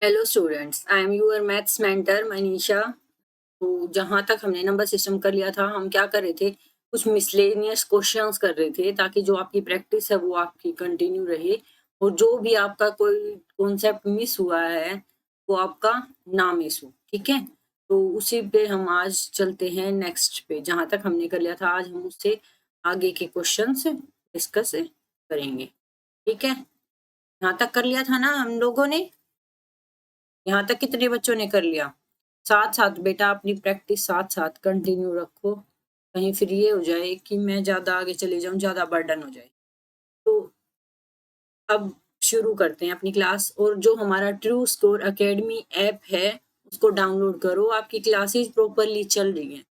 Hello students, I am your maths mentor Manisha. तो जहाँ तक हमने नंबर सिस्टम कर लिया था, हम क्या कर रहे थे, कुछ मिसलेनियस क्वेश्चंस कर रहे थे ताकि जो आपकी प्रैक्टिस है वो आपकी कंटिन्यू रहे और जो भी आपका कोई कॉन्सेप्ट मिस हुआ है वो आपका ना मिस हो। ठीक है, तो उसी पे हम आज चलते हैं नेक्स्ट पे। जहाँ तक हमने कर लिया था आज हम उससे आगे के क्वेश्चंस डिस्कस करेंगे। ठीक है, यहाँ तक कर लिया था ना हम लोगों ने। यहाँ तक कितने बच्चों ने कर लिया? साथ साथ बेटा अपनी प्रैक्टिस साथ साथ कंटिन्यू रखो, कहीं फिर ये हो जाए कि मैं ज्यादा आगे चली जाऊं, ज्यादा बर्डन हो जाए। तो अब शुरू करते हैं अपनी क्लास। और जो हमारा ट्रू स्कोर एकेडमी ऐप है उसको डाउनलोड करो, आपकी क्लासेस प्रॉपरली चल रही हैं।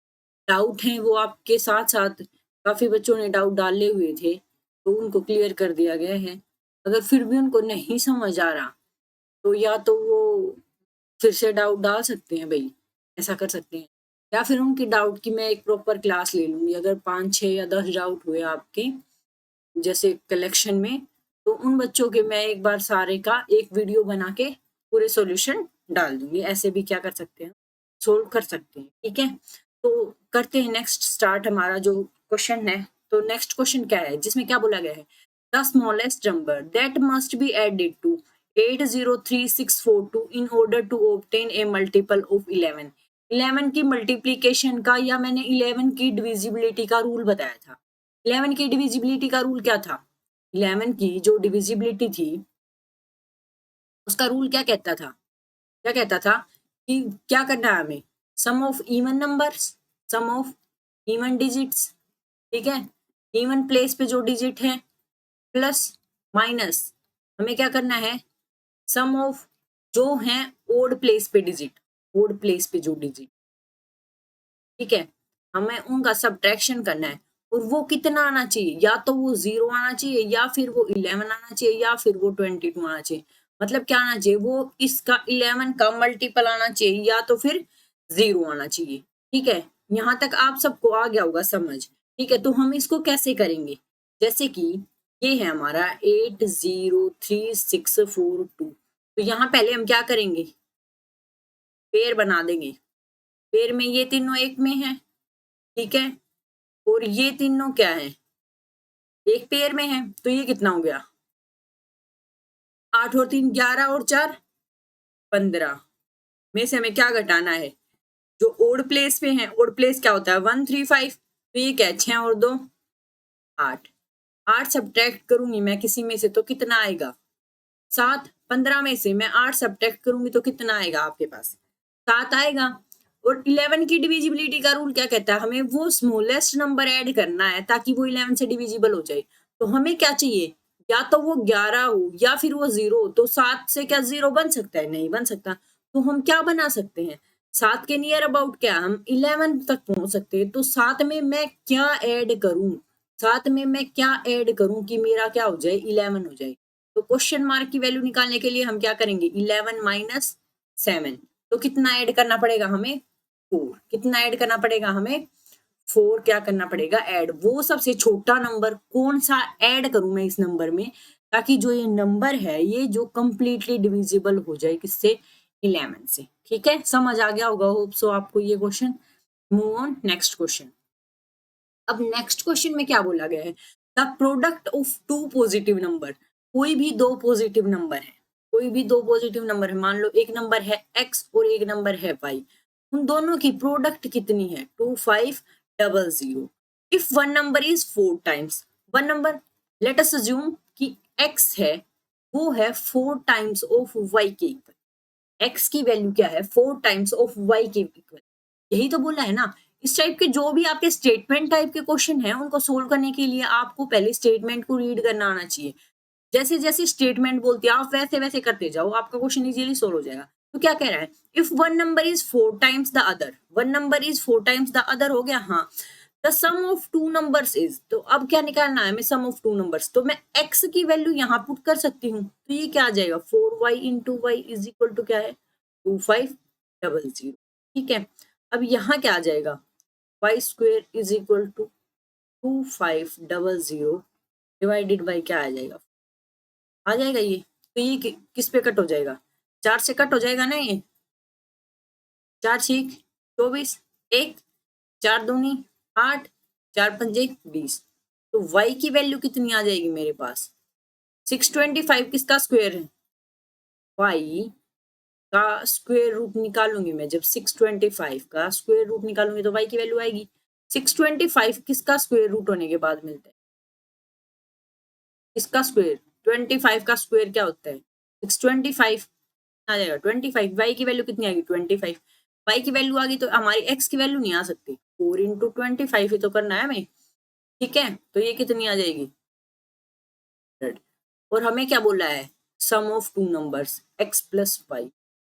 डाउट हैं वो आपके साथ साथ काफी बच्चों ने डाउट डाले हुए थे तो उनको क्लियर कर दिया गया है। अगर फिर भी उनको नहीं समझ आ रहा तो या तो वो फिर से डाउट डाल सकते हैं भाई, ऐसा कर सकते हैं। या फिर उनकी डाउट की मैं एक प्रॉपर क्लास ले लूंगी। अगर 5 6 या 10 डाउट हुए आपके जैसे कलेक्शन में, तो उन बच्चों के मैं एक बार सारे का एक वीडियो बना के पूरे सॉल्यूशन डाल दूंगी। ऐसे भी क्या कर सकते हैं, सोल्व कर सकते हैं। ठीक है, तो करते हैं नेक्स्ट स्टार्ट हमारा जो क्वेश्चन है। तो नेक्स्ट क्वेश्चन क्या है जिसमें क्या बोला गया है, the smallest number that must be added to 803642 in order to obtain a multiple of 11। 11 की मल्टीप्लीकेशन का या मैंने 11 की डिविजिबिलिटी का रूल बताया था। 11 की डिविजिबिलिटी का रूल क्या था? 11 की जो डिविजिबिलिटी थी उसका रूल क्या कहता था? क्या कहता था कि क्या करना है हमें, sum of even numbers, sum of even digits. ठीक है, इवन प्लेस पे जो डिजिट है प्लस माइनस हमें क्या करना है, सम ऑफ जो है ओड प्लेस पे डिजिट, ओड प्लेस पे जो डिजिट। ठीक है, हमें उनका सब्ट्रैक्शन करना है और वो कितना आना चाहिए, या तो वो 0 आना चाहिए या फिर वो 11 आना चाहिए या फिर वो 22 आना चाहिए। मतलब क्या आना चाहिए, वो इसका 11 का मल्टीपल आना चाहिए या तो फिर 0 आना चाहिए। ठीक है, यहाँ तक आप सबको आ गया होगा समझ। ठीक है, तो हम इसको कैसे करेंगे, जैसे कि ये है हमारा 803642। तो यहाँ पहले हम क्या करेंगे, पेयर बना देंगे। पेयर में ये तीनों एक में है, ठीक है, और ये तीनों क्या है, एक पेयर में है। तो ये कितना हो गया, 8 और 3 11 और 4 15 में से हमें क्या घटाना है, जो ओड प्लेस पे है, ओड प्लेस क्या होता है 135। तो ये क्या है 6 और 2 8, 8 सब्ट्रैक्ट करूंगी मैं किसी में से तो कितना आएगा 7। 15 में से मैं 8 सब्ट्रैक्ट करूंगी तो कितना आएगा आपके पास 7 आएगा। और 11 की डिविजिबिलिटी का रूल क्या कहता है, हमें वो स्मॉलेस्ट नंबर ऐड करना है ताकि वो 11 से डिविजिबल हो जाए। तो हमें क्या चाहिए, या तो वो 11 हो या फिर वो 0 हो। तो 7 से क्या 0 बन सकता है, नहीं बन सकता। तो हम क्या बना सकते हैं, 7 के नियर अबाउट क्या हम 11 तक पहुंच सकते हैं। तो 7 में मैं क्या ऐड करूं, 7 में मैं क्या ऐड करूं कि मेरा क्या हो जाए 11 हो जाए। तो क्वेश्चन मार्क की वैल्यू निकालने के लिए हम क्या करेंगे, 11 माइनस 7। तो कितना ऐड करना पड़ेगा हमें, 4। कितना ऐड करना पड़ेगा हमें, 4 क्या करना पड़ेगा ऐड। वो सबसे छोटा नंबर कौन सा ऐड करूं मैं इस नंबर में, ताकि जो ये नंबर है ये जो कंप्लीटली डिविजिबल हो जाए किससे, 11 से। ठीक है, समझ आ गया होगा होप सो आपको ये question. Move on next question. अब नेक्स्ट क्वेश्चन में क्या बोला गया है, the product of two positive number. कोई भी दो पॉजिटिव नंबर है, कोई भी दो पॉजिटिव नंबर है, मान लो एक नंबर है x और एक नंबर है y। उन दोनों की प्रोडक्ट कितनी है 2500। If one number is 4 times, one number let us assume कि x है वो है 4 टाइम्स ऑफ y के इक्वल। x की वैल्यू क्या है 4 टाइम्स ऑफ y के इक्वल, यही तो बोला है ना। इस टाइप के जो भी आपके स्टेटमेंट टाइप के क्वेश्चन हैं उनको सोल्व करने के लिए आपको पहले स्टेटमेंट को रीड करना आना चाहिए। जैसे जैसे स्टेटमेंट बोलती है आप वैसे वैसे करते जाओ, आपका क्वेश्चन इजीली सोल्व हो जाएगा। तो क्या कह रहा है, if one number is 4 times the other, one number is 4 times the other हो गया। हाँ, the sum of two numbers is, तो अब क्या निकालना है हमें, सम ऑफ टू नंबर्स। तो मैं x की वैल्यू यहाँ पुट कर सकती हूँ। तो ये क्या आ जाएगा 4y into y is equal to क्या है 2500। ठीक है, अब यहाँ क्या आ जाएगा, y square is equal to 2500 divided by क्या आ जाएगा, आ जाएगा ये। तो ये किस पे कट हो जाएगा, 4 से कट हो जाएगा ना ये, 4 6 24, 1 4 दूनी 8, 4 पंजे 20। तो y की वैल्यू कितनी आ जाएगी मेरे पास, 625 किसका स्क्वायर है, y का स्क्वायर रूट निकालूंगी मैं, जब 625 का स्क्वायर रूट निकालूंगी तो y की वैल्यू आएगी। 625 किसका स्क्वायर रूट होने के बाद मिलता है, इसका स्क्वायर, 25 का स्क्वायर क्या होता है 625 आ जाएगा 25, y की वैल्यू कितनी आएगी 25, y की वैल्यू आ गई तो हमारी x की वैल्यू नहीं आ सकती, 4 इंटू 25 ही तो करना है हमें, ठीक है। तो ये कितनी आ जाएगी 100। और हमें क्या बोला है, sum of two numbers x plus y,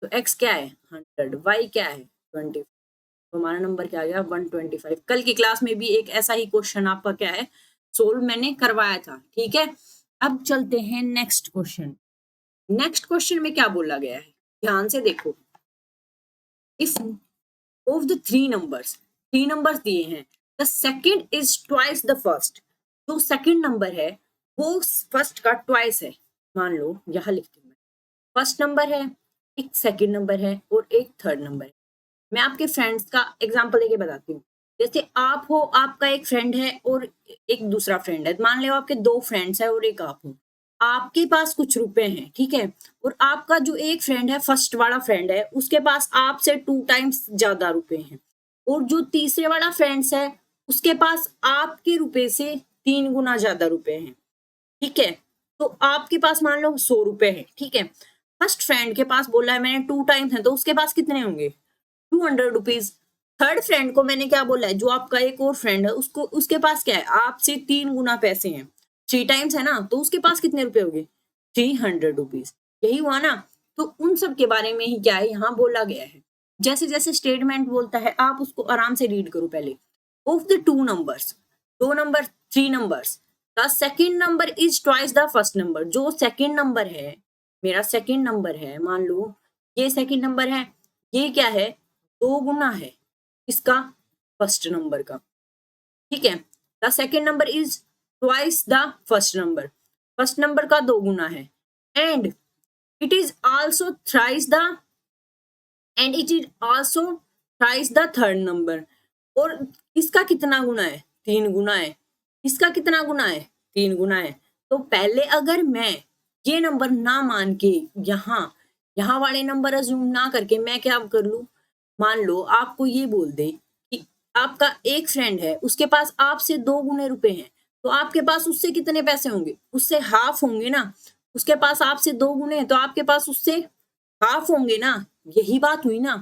तो x क्या है 100, y क्या है 20, तो हमारा नंबर क्या आ गया 125। कल की क्लास में भी एक ऐसा ही क्वेश्चन आपका क्या है सोल्व मैंने करवाया था, ठीक है। अब चलते हैं नेक्स्ट क्वेश्चन। नेक्स्ट क्वेश्चन में क्या बोला गया है, ध्यान से देखो, if of the three numbers दिए हैं, the second is twice the first, जो सेकंड नंबर है वो फर्स्ट का ट्वाइस है। मान लो यहां लिखती हूँ, फर्स्ट नंबर है, एक सेकंड नंबर है और एक थर्ड नंबर है। मैं आपके फ्रेंड्स का एग्जांपल देके बताती हूँ। जैसे आप हो, आपका एक फ्रेंड है और एक दूसरा फ्रेंड है, मान लो आपके दो फ्रेंड्स है और एक आप हो, आपके पास कुछ रुपए हैं, ठीक है, और आपका जो एक फ्रेंड है, फर्स्ट वाला फ्रेंड है, उसके पास आपसे 2 टाइम्स ज्यादा रुपए हैं, और जो तीसरे वाला फ्रेंड्स है उसके पास आपके रुपए से 3 गुना ज्यादा रुपए हैं, ठीक है। तो आपके पास मान लो 100 रुपए है, ठीक है, फर्स्ट फ्रेंड के पास बोला है मैंने 2 टाइम्स है, तो उसके पास कितने होंगे 200 रुपीज। थर्ड फ्रेंड को मैंने क्या बोला है, जो आपका एक और फ्रेंड है उसको, उसके पास क्या है आपसे 3 गुना पैसे हैं, 3 टाइम्स है ना, तो उसके पास कितने रुपए हो गए 300 रुपीज, यही हुआ ना। तो उन सब के बारे में ही क्या है यहाँ बोला गया है। जैसे जैसे स्टेटमेंट बोलता है आप उसको आराम से रीड करो। पहले ऑफ द टू नंबर्स, दो number, three numbers, the second number is twice the first number, जो सेकेंड नंबर है, मेरा सेकेंड नंबर है, मान लो ये सेकेंड नंबर है, ये क्या है 2 गुना है इसका फर्स्ट नंबर का, ठीक है। The second number is twice the first number का 2 गुना है, and it is also thrice the third number, और इसका कितना गुना है 3 गुना है, इसका कितना गुना है 3 गुना है। तो पहले अगर मैं ये नंबर ना मान के यहाँ वाले नंबर अज्यूम ना करके मैं क्या कर लू, मान लो आपको ये बोल दे कि आपका एक फ्रेंड है, उसके पास आपसे 2 गुने रुपए हैं, तो आपके पास उससे कितने पैसे होंगे, उससे हाफ होंगे ना, उसके पास आपसे 2 गुने हैं तो आपके पास उससे हाफ होंगे ना, यही बात हुई ना।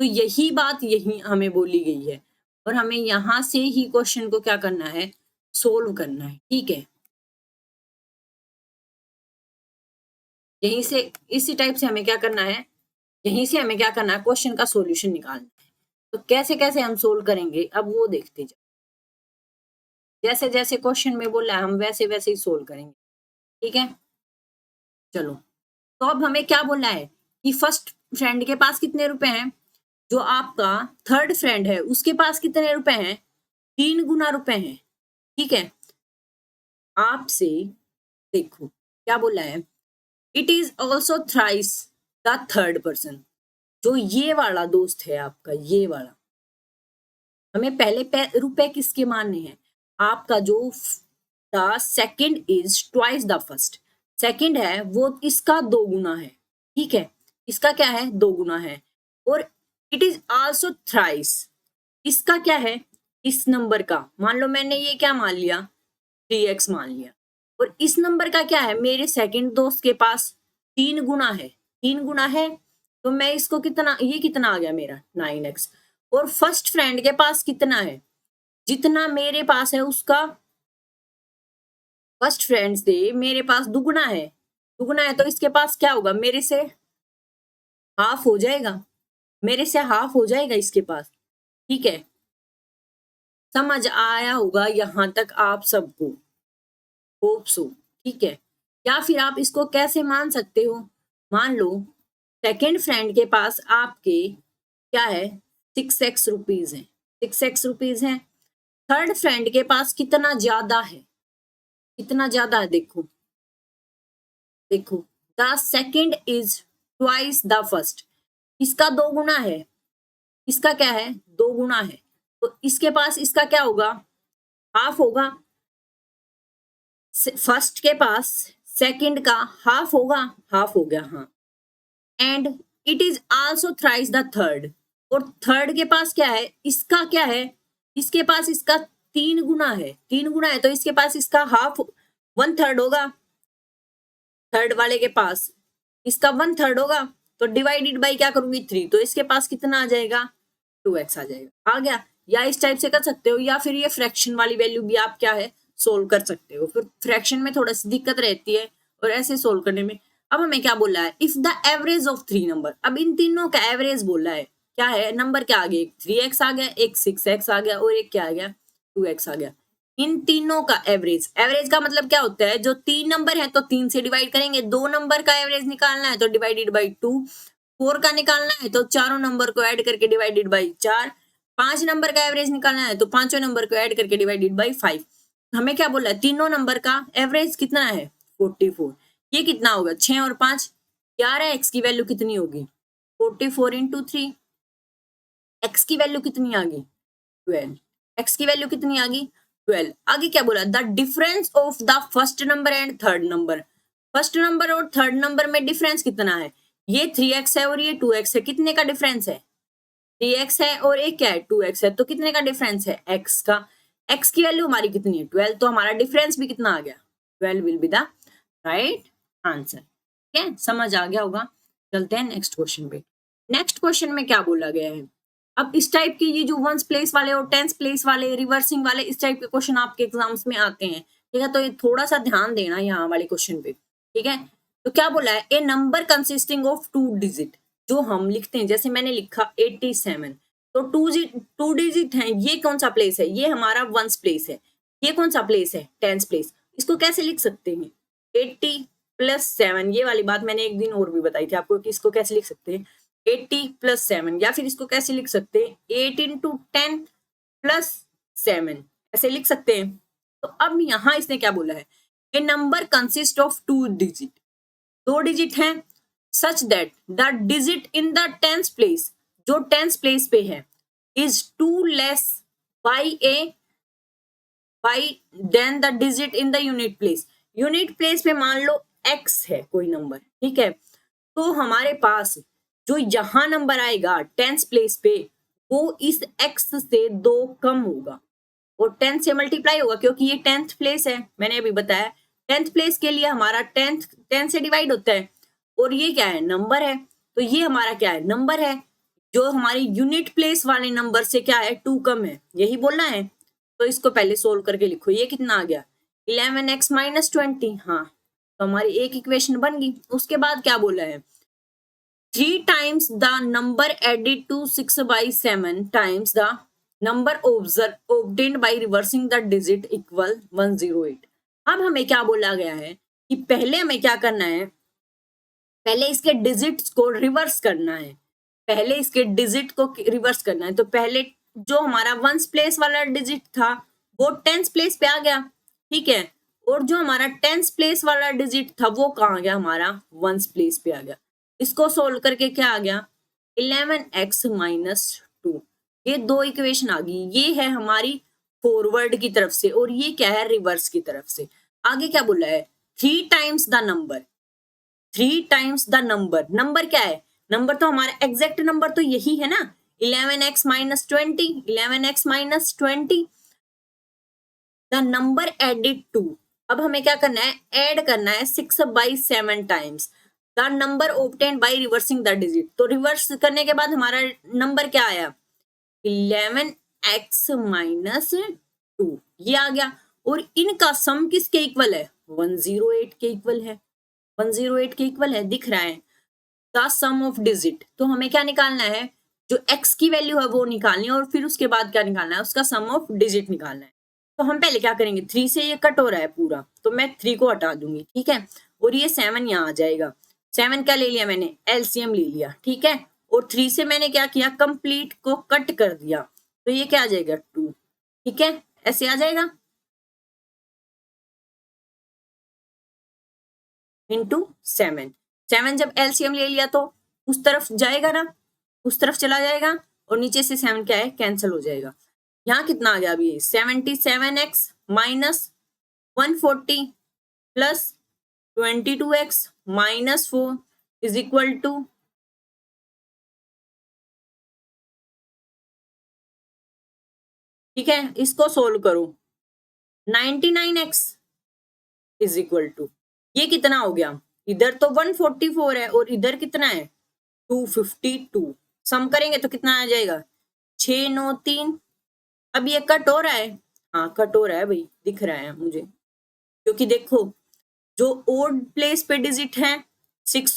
तो यही बात यही हमें बोली गई है, और हमें यहां से ही क्वेश्चन को क्या करना है सोल्व करना है, ठीक है। यहीं से इसी टाइप से हमें क्या करना है, यहीं से हमें क्या करना है क्वेश्चन का सॉल्यूशन निकालना है। तो कैसे कैसे हम सोल्व करेंगे अब वो देखते जाओ, जैसे जैसे क्वेश्चन में बोला है हम वैसे वैसे ही सोल्व करेंगे, ठीक है। चलो, तो अब हमें क्या बोलना है कि फर्स्ट फ्रेंड के पास कितने रुपए हैं, जो आपका थर्ड फ्रेंड है उसके पास कितने रुपए हैं 3 गुना रुपए हैं, ठीक है। आपसे देखो क्या बोला है, it is also thrice the third person, जो ये वाला दोस्त है आपका, ये वाला, हमें पहले रुपए किसके मानने हैं, आपका जो the second is twice the first, second है वो इसका 2 गुना है, ठीक है, इसका क्या है 2 गुना है, और इट इज आल्सो थ्राइस, इसका क्या है इस नंबर का, मान लो मैंने ये क्या मान लिया 3x मान लिया, और इस नंबर का क्या है मेरे सेकंड दोस्त के पास 3 गुना है, 3 गुना है, तो मैं इसको कितना, ये कितना आ गया मेरा 9x, और फर्स्ट फ्रेंड के पास कितना है, जितना मेरे पास है उसका फर्स्ट फ्रेंड से मेरे पास दुगुना है, दुगुना है तो इसके पास क्या होगा मेरे से हाफ हो जाएगा, मेरे से हाफ हो जाएगा इसके पास, ठीक है। समझ आया होगा यहां तक आप सबको, होप सो, ठीक है। या फिर आप इसको कैसे मान सकते हो, मान लो सेकेंड फ्रेंड के पास आपके क्या है 6x रुपीज है, 6x रुपीज है, थर्ड फ्रेंड के पास कितना ज्यादा है, कितना ज्यादा है देखो, देखो the second is twice the first, इसका 2 गुना है, इसका क्या है 2 गुना है, तो इसके पास इसका क्या होगा हाफ होगा, फर्स्ट के पास सेकंड का हाफ होगा, हाफ हो गया हाँ, and it is also thrice the third, और थर्ड के पास क्या है इसका क्या है, इसके पास इसका 3 गुना है, 3 गुना है तो इसके पास इसका हाफ 1/3 होगा, थर्ड वाले के पास इसका 1/3 होगा, तो डिवाइडेड बाई क्या करूंगी 3, तो इसके पास कितना आ जाएगा 2x आ जाएगा, आ गया। या इस टाइप से कर सकते हो, या फिर ये फ्रैक्शन वाली वैल्यू भी आप क्या है सोल्व कर सकते हो, फिर फ्रैक्शन में थोड़ा सी दिक्कत रहती है और ऐसे सोल्व करने में। अब हमें क्या बोला है, if the average of 3 number, अब इन तीनों का एवरेज बोला है, क्या है नंबर क्या आ गया, एक 3x आ गया, एक 6x आ गया और एक क्या आ गया 2x आ गया, इन तीनों का एवरेज, एवरेज का मतलब क्या होता है, जो 3 नंबर है तो 3 से डिवाइड करेंगे, 2 नंबर का एवरेज निकालना है तो डिवाइडेड बाई 2, 4 का निकालना है तो चारों नंबर को ऐड करके डिवाइडेड बाई 4, 5 नंबर का एवरेज निकालना है तो पांचों नंबर को ऐड करके डिवाइडेड बाई 5। हमें क्या बोला है, तीनों नंबर का एवरेज कितना है 44, ये कितना होगा 6 और 5 11, एक्स की वैल्यू कितनी होगी 44 इंटू 3, एक्स की वैल्यू कितनी आ गई 12, एक्स की वैल्यू कितनी आ गई 12। आगे क्या बोला, the difference of the first number and third number, first number और थर्ड नंबर में डिफरेंस कितना है, ये 3x है और ये 2x है, कितने का डिफरेंस है 3x है और एक क्या है 2x है, तो कितने का डिफरेंस है x का, x की वैल्यू हमारी कितनी है 12, तो हमारा डिफरेंस भी कितना आ गया 12 will be the right answer. ठीक है, समझ आ गया होगा। चलते हैं नेक्स्ट क्वेश्चन पे। नेक्स्ट क्वेश्चन में क्या बोला गया है, अब इस टाइप के ये जो 1s प्लेस वाले और 10s प्लेस वाले रिवर्सिंग वाले इस टाइप के क्वेश्चन आपके एग्जाम्स में आते हैं, ठीक है, तो ये थोड़ा सा ध्यान देना यहाँ वाले क्वेश्चन पे। ठीक है, तो क्या बोला है, a number consisting of 2 digit, जो हम लिखते हैं जैसे मैंने लिखा 87, तो 2 डिजिट है, ये कौन सा प्लेस है, ये हमारा 1s प्लेस है, ये कौन सा प्लेस है 10s प्लेस, इसको कैसे लिख सकते हैं 80 + 7, ये वाली बात मैंने एक दिन और भी बताई थी आपको कि इसको कैसे लिख सकते हैं 80 + 7, या फिर इसको कैसे लिख सकते हैं 8 × 10 + 7, ऐसे लिख सकते हैं। तो अब यहां इसने क्या बोला है, a number consist of 2 digit, 2 digit हैं, such that the digit in the 10th place, जो 10th प्लेस पे है, is 2 less by than the digit in the unit place, unit place पे मान लो x है कोई नंबर, ठीक है, तो हमारे पास जो यहां नंबर आएगा 10th प्लेस पे वो इस x से 2 कम होगा और 10 से मल्टीप्लाई होगा, क्योंकि ये 10th प्लेस है, मैंने अभी बताया 10th प्लेस के लिए हमारा 10 से डिवाइड होता है, और ये क्या है नंबर है, तो ये हमारा क्या है नंबर है, जो हमारी यूनिट प्लेस वाले नंबर से क्या है 2 कम है, यही बोलना है। तो इसको पहले सोल्व करके लिखो, ये कितना आ गया 11x - 20, हाँ, तो हमारी एक इक्वेशन बन गई। उसके बाद क्या बोला है, 3 times the number added to 6/7 times the number obtained by reversing the digit equal 108। अब हमें क्या बोला गया है कि पहले हमें क्या करना है, पहले इसके डिजिट्स को रिवर्स करना है, पहले इसके डिजिट को रिवर्स करना है, तो पहले जो हमारा 1s प्लेस वाला डिजिट था वो 10th प्लेस पे आ गया, ठीक है, और जो हमारा 10th प्लेस वाला डिजिट था वो कहाँ आ गया, हमारा 1s प्लेस पे आ गया। इसको सोल्व करके क्या आ गया 11x - 2, ये 2 इक्वेशन आ गई, ये है हमारी फॉरवर्ड की तरफ से और ये क्या है रिवर्स की तरफ से। आगे क्या बोला है 3 times the number, 3 times the number, number क्या है, नंबर तो हमारा एग्जैक्ट नंबर तो यही है ना 11x - 20, 11x - 20 the number added to, अब हमें क्या करना है ऐड करना है 6/7 times the number obtained by reversing the digit, तो रिवर्स करने के बाद हमारा नंबर क्या आया 11x - 2, ये आ गया, और इनका सम किसके इक्वल है 108 के इक्वल है, 108 के इक्वल है, दिख रहा है द सम ऑफ डिजिट, तो हमें क्या निकालना है जो x की वैल्यू है वो निकालनी है, और फिर उसके बाद क्या निकालना है उसका सम ऑफ डिजिट निकालना है। तो हम पहले क्या करेंगे 3 से ये कट हो रहा है पूरा, तो मैं 3 को हटा दूंगी, ठीक है, और ये 7 यहाँ आ जाएगा, 7 क्या ले लिया मैंने एलसीएम ले लिया, ठीक है, और 3 से मैंने क्या किया कंप्लीट को कट कर दिया, तो ये क्या आ जाएगा 2, ठीक है, ऐसे आ जाएगा इंटू 7, 7 जब एलसीएम ले लिया तो उस तरफ जाएगा ना, उस तरफ चला जाएगा और नीचे से 7 क्या है, कैंसिल हो जाएगा। यहाँ कितना आ गया अभी, 77x minus 140 plus 22x minus 4 is equal to, ठीक है, इसको सोल्व करो, 99x इज इक्वल टू, ये कितना हो गया, इधर तो 144 है और इधर कितना है 252, सम करेंगे तो कितना आ जाएगा 693। अब ये कट हो रहा है, हाँ कट हो रहा है भाई, दिख रहा है मुझे, क्योंकि देखो जो ओड प्लेस पे डिजिट है 6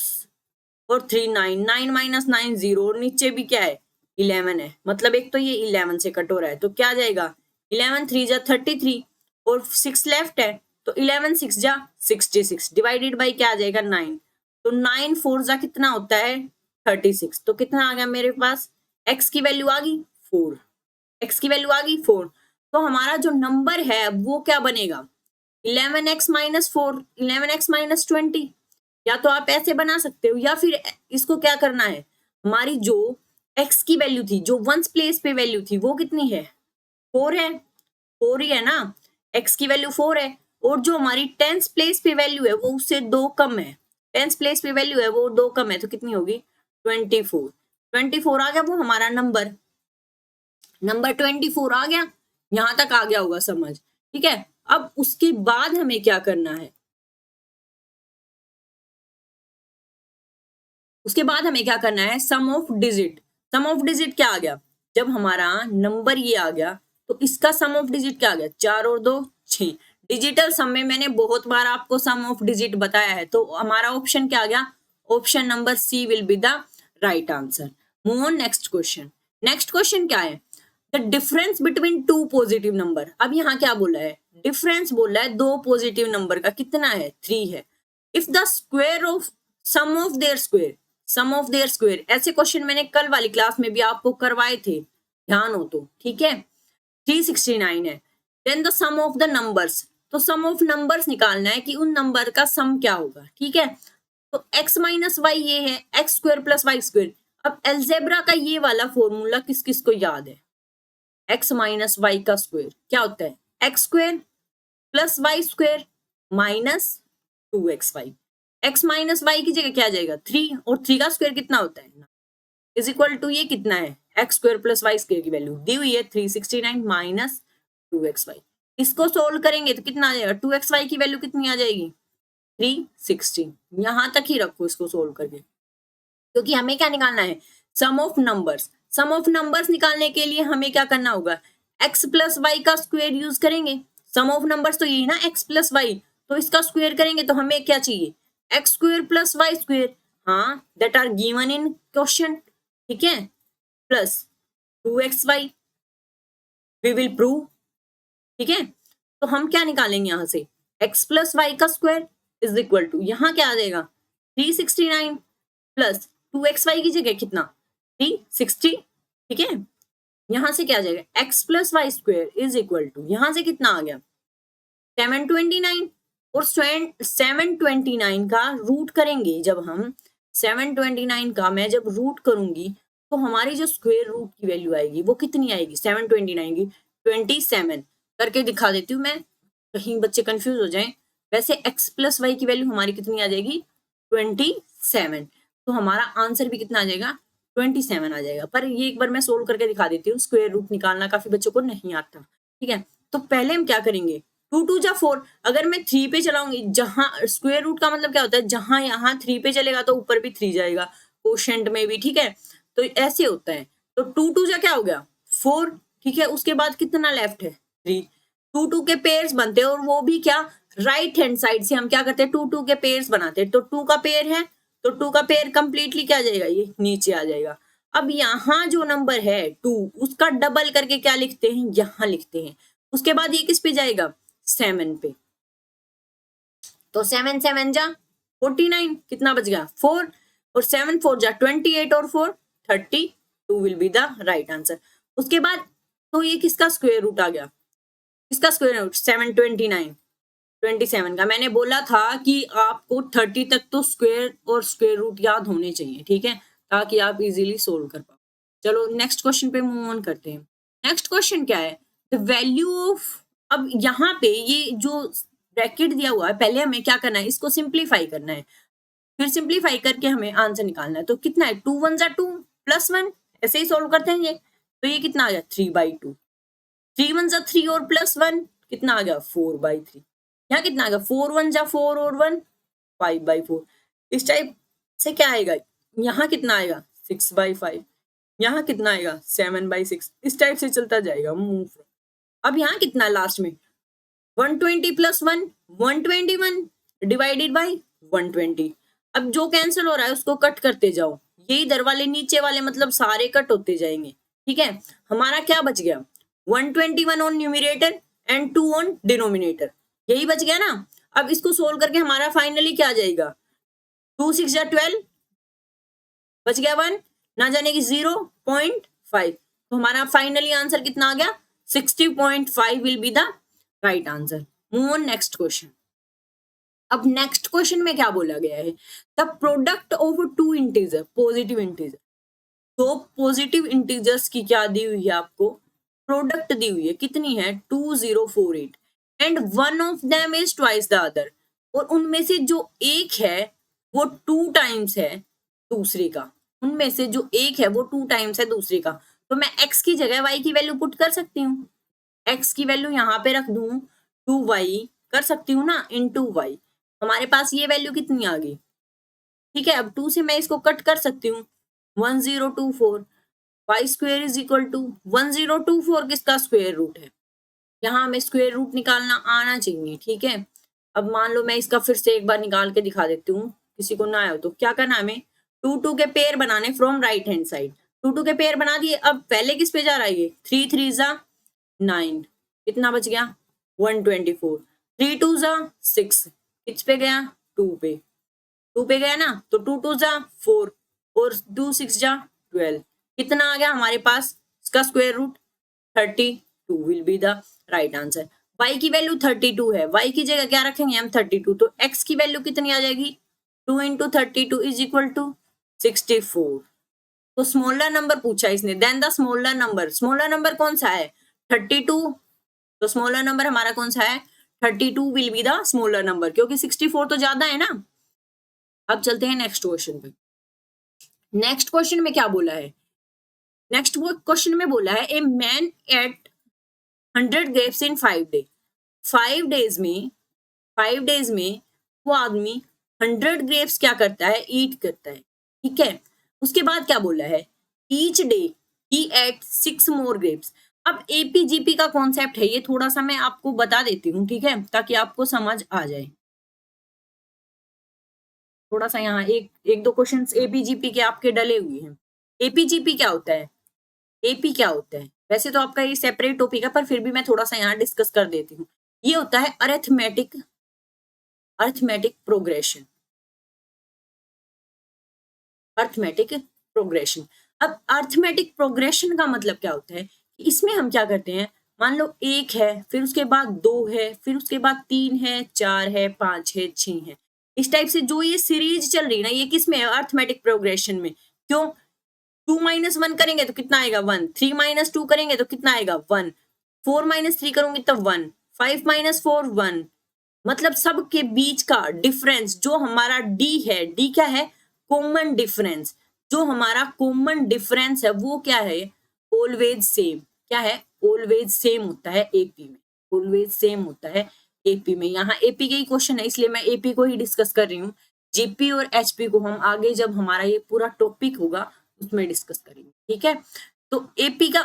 और 3 9, 9 माइनस 9 0 और नीचे भी क्या है 11 है, मतलब एक तो ये 11 से कट हो रहा है, तो क्या जाएगा 11 3 जा 33 और 6 लेफ्ट है, तो 11 6 जा 66 डिवाइडेड बाई क्या आ जाएगा 9, तो 9 4 जा कितना होता है 36, तो कितना आ गया मेरे पास, x की वैल्यू आ गई 4, x की वैल्यू आ गई 4, तो हमारा जो नंबर है वो क्या बनेगा 11x माइनस 4, 11x माइनस 20, या तो आप ऐसे बना सकते हो या फिर इसको क्या करना है, हमारी जो x की वैल्यू थी, जो वंस प्लेस पे वैल्यू थी वो कितनी है 4 है, 4 ही है ना, x की वैल्यू 4 है, और जो हमारी टेंस प्लेस पे वैल्यू है वो उससे 2 कम है, टेंस प्लेस पे वैल्यू है वो 2 कम है, तो कितनी होगी 24, 24 आ गया वो हमारा नंबर, नंबर 24 आ गया, यहां तक आ गया होगा समझ, ठीक है। अब उसके बाद हमें क्या करना है, उसके बाद हमें क्या करना है, sum of digit, sum of digit क्या आ गया, जब हमारा नंबर ये आ गया तो इसका सम ऑफ डिजिट क्या आ गया 4 और 2 6, डिजिटल सम में मैंने बहुत बार आपको सम ऑफ डिजिट बताया है, तो हमारा ऑप्शन क्या आ गया, option number C will be the right answer. Move on next question, next question क्या है, the difference between two positive number, अब यहाँ क्या बोला है, डिफरेंस बोला है दो पॉजिटिव नंबर का, कितना है 3 है, if the square of sum of their square, sum of their square, ऐसे क्वेश्चन मैंने कल वाली क्लास में भी आपको करवाए थे, ध्यान हो तो, ठीक है, 369 है, then the sum of the numbers, तो सम ऑफ नंबर्स निकालना है कि उन नंबर का सम क्या होगा, ठीक है, तो x माइनस वाई ये है, x square plus y square, अब एल्जेब्रा का ये वाला फॉर्मूला किस किस को याद है, x माइनस वाई का स्क्वायर क्या होता है x square plus y square minus 2xy, x minus y की जगह क्या आ जाएगा 3, और 3 का स्क्वायर कितना होता है इज इक्वल टू, ये कितना है x square plus y square की वैल्यू दी हुई है 369 माइनस 2xy, इसको सोल्व करेंगे तो कितना आ जाएगा 2xy की वैल्यू कितनी आ जाएगी 360, यहां तक ही रखो इसको सोल्व करके, क्योंकि हमें क्या निकालना है sum of numbers, sum of numbers निकालने के लिए हमें क्या करना होगा x प्लस वाई का स्क्वायर यूज करेंगे, सम ऑफ नंबर्स तो यही ना x प्लस वाई, तो इसका स्क्वायर करेंगे तो हमें क्या चाहिए x square plus y square, हाँ that are given in question, ठीक है, plus 2xy we will prove, ठीक है, तो हम क्या निकालेंगे यहां से x प्लस वाई का स्क्वायर इज इक्वल टू, यहां क्या आ जाएगा 369 प्लस 2xy की जगह कितना 360, ठीक है, यहां से क्या आ जाएगा x plus y square is equal to, यहां से कितना आ गया 729, और 729 का रूट करेंगे जब हम 729 का मैं जब रूट करूंगी तो हमारी जो स्क्वायर रूट की वैल्यू आएगी वो कितनी आएगी 729 की 27, करके दिखा देती हूँ मैं, कहीं बच्चे कंफ्यूज हो जाएं, वैसे x प्लस वाई की वैल्यू हमारी कितनी आ जाएगी 27, तो हमारा आंसर भी कितना आ जाएगा 27 आ जाएगा, पर ये एक बार मैं सोल्व करके दिखा देती हूँ, स्क्वायर रूट निकालना काफी बच्चों को नहीं आता, ठीक है, तो पहले हम क्या करेंगे 2 2 जा 4, अगर मैं 3 पे चलाऊंगी, जहां स्क्वायर रूट का मतलब क्या होता है जहां यहाँ 3 पे चलेगा तो ऊपर भी 3 जाएगा, कोशेंट में भी, ठीक है, तो ऐसे होता है, तो 2 2 जा क्या हो गया 4, ठीक है, उसके बाद कितना लेफ्ट है 3, 2 2 के पेयर्स बनते हैं, और वो भी क्या राइट हैंड साइड से हम क्या करते हैं 2 2 के पेयर्स बनाते हैं, तो 2 का पेयर है तो 2 का पेयर कंप्लीटली क्या आ जाएगा ये नीचे आ जाएगा, अब यहाँ जो नंबर है 2 उसका डबल करके क्या लिखते हैं यहाँ लिखते हैं, उसके बाद ये किस पे जाएगा 7 पे, तो 7 7 जा 49, कितना बच गया 4, और 7 4 जा 28 और 4 32 will be the right answer, उसके बाद तो ये किसका स्क्वायर रूट आ गया, किसका स्क्वायर रूट 729, 27 का। मैंने बोला था कि आपको 30 तक तो स्क्वायर और स्क्वायर रूट याद होने चाहिए, ठीक है, ताकि आप इजीली सोल्व कर पाओ। चलो नेक्स्ट क्वेश्चन पे मूव ऑन करते हैं। नेक्स्ट क्वेश्चन क्या है, द वैल्यू ऑफ, अब यहाँ पे ये जो ब्रैकेट दिया हुआ है, पहले हमें क्या करना है, इसको सिंप्लीफाई करना है, फिर सिंप्लीफाई करके हमें आंसर निकालना है। तो कितना है, 2 1 जा 2 प्लस 1, ऐसे ही सोल्व करते हैं ये। तो ये कितना आ गया 3/2, 3 1 जा 3 और प्लस 1 कितना आ गया 4/3। यहाँ कितना आ गया 4 1 जा 4 और 1 5/4। इस टाइप से क्या आएगा, यहाँ कितना आएगा 6/5, यहाँ कितना आएगा 7/6। इस टाइप से चलता जाएगा मूव। अब यहाँ कितना लास्ट में 120 प्लस 1 121 डिवाइडेड बाई 120। अब जो कैंसिल हो रहा है उसको कट करते जाओ, ये इधर वाले नीचे वाले मतलब सारे कट होते जाएंगे, ठीक है। हमारा क्या बच गया 121 on numerator and 2 on denominator, यही बच गया ना। अब इसको सोल्व करके हमारा फाइनली क्या आ जाएगा 2 6 जा 12, बच गया 1, ना जाने की 0.5। तो हमारा फाइनली आंसर कितना आ गया 60.5 will be the right answer. Move on next question. अब नेक्स्ट क्वेश्चन में क्या बोला गया है, the product of two integer positive integer. तो पॉजिटिव इंटीजर्स की क्या दी हुई है आपको, प्रोडक्ट दी हुई है, कितनी है 2048 and one of them is twice the other. और उनमें से जो एक है वो 2 टाइम्स है दूसरे का, उनमें से जो एक है वो 2 टाइम्स है दूसरे का। तो मैं x की जगह y की वैल्यू पुट कर सकती हूँ, x की वैल्यू यहाँ पे रख दूं 2y कर सकती हूँ ना इनटू y। हमारे पास ये वैल्यू कितनी आ गई, ठीक है। अब 2 से मैं इसको कट कर सकती हूँ 1024, y square is equal to 1024 किसका स्क्वायर रूट है, यहाँ हमें स्क्वायर रूट निकालना आना चाहिए, ठीक है। अब मान लो मैं इसका फिर से एक बार निकाल के दिखा देती हूँ, किसी को ना आया तो क्या करना हमें 2 2 के पेयर बनाने फ्रॉम राइट हैंड साइड। 2 2 के पेयर बना दिए, अब पहले किस पे जा रहा है ये 3 3 जा 9, कितना बच गया 124, 3 2 जा 6, किस पे गया 2 पे, 2 पे गया ना, तो 2 2 जा 4 और 2 6 जा 12, कितना आ गया हमारे पास इसका square root 32 will be the right answer. y की वैल्यू 32 है, y की जगह क्या रखेंगे हम 32, तो x की वैल्यू कितनी आ जाएगी 2 इंटू 32 इज इक्वल टू 64। तो स्मॉलर नंबर पूछा इसने, देन द स्मॉलर नंबर कौन सा है 32, तो स्मॉलर नंबर हमारा कौन सा है 32 will be the smaller number, क्योंकि 64 तो ज्यादा है ना। अब चलते हैं नेक्स्ट क्वेश्चन पे। नेक्स्ट क्वेश्चन में क्या बोला है, नेक्स्ट क्वेश्चन में बोला है a man eight 100 grapes in 5 day, 5 days में वो आदमी 100 ग्रेप्स क्या करता है ईट करता है, ठीक है। उसके बाद क्या बोला है each day he ate 6 more grapes. अब एपीजीपी का कॉन्सेप्ट है ये, थोड़ा सा मैं आपको बता देती हूँ, ठीक है, ताकि आपको समझ आ जाए। थोड़ा सा यहाँ एक दो क्वेश्चंस एपीजीपी के आपके डले हुए हैं। एपीजीपी क्या होता है, एपी क्या होता है, वैसे तो आपका ये सेपरेट टॉपिक है पर फिर भी मैं थोड़ा सा यहाँ डिस्कस कर देती हूँ। ये होता है अरिथमेटिक प्रोग्रेशन, अरिथमेटिक प्रोग्रेशन। अब अरिथमेटिक प्रोग्रेशन का मतलब क्या होता है कि इसमें हम क्या करते हैं, मान लो 1 है, फिर उसके बाद 2 है, फिर उसके बाद 3 है, 4 है, 5 है, 6 है, इस टाइप से जो ये सीरीज चल रही है ना, ये किस में है अरिथमेटिक प्रोग्रेशन में। क्यों 2 - 1 करेंगे तो कितना आएगा 1, 3 - 2 करेंगे तो कितना आएगा 1, 4 - 3 करूंगी तो 1, 5 - 4 1, मतलब सब के बीच का डिफरेंस जो हमारा डी है, डी क्या है कॉमन डिफरेंस, जो हमारा कॉमन डिफरेंस है वो क्या है ऑलवेज सेम, क्या है ऑलवेज सेम होता है एपी में, ऑलवेज सेम होता है एपी में। यहाँ एपी के ही क्वेश्चन है इसलिए मैं एपी को ही डिस्कस कर रही हूँ, जीपी और एचपी को हम आगे जब हमारा ये पूरा टॉपिक होगा उसमें डिस्कस करेंगे, ठीक है। तो एपी का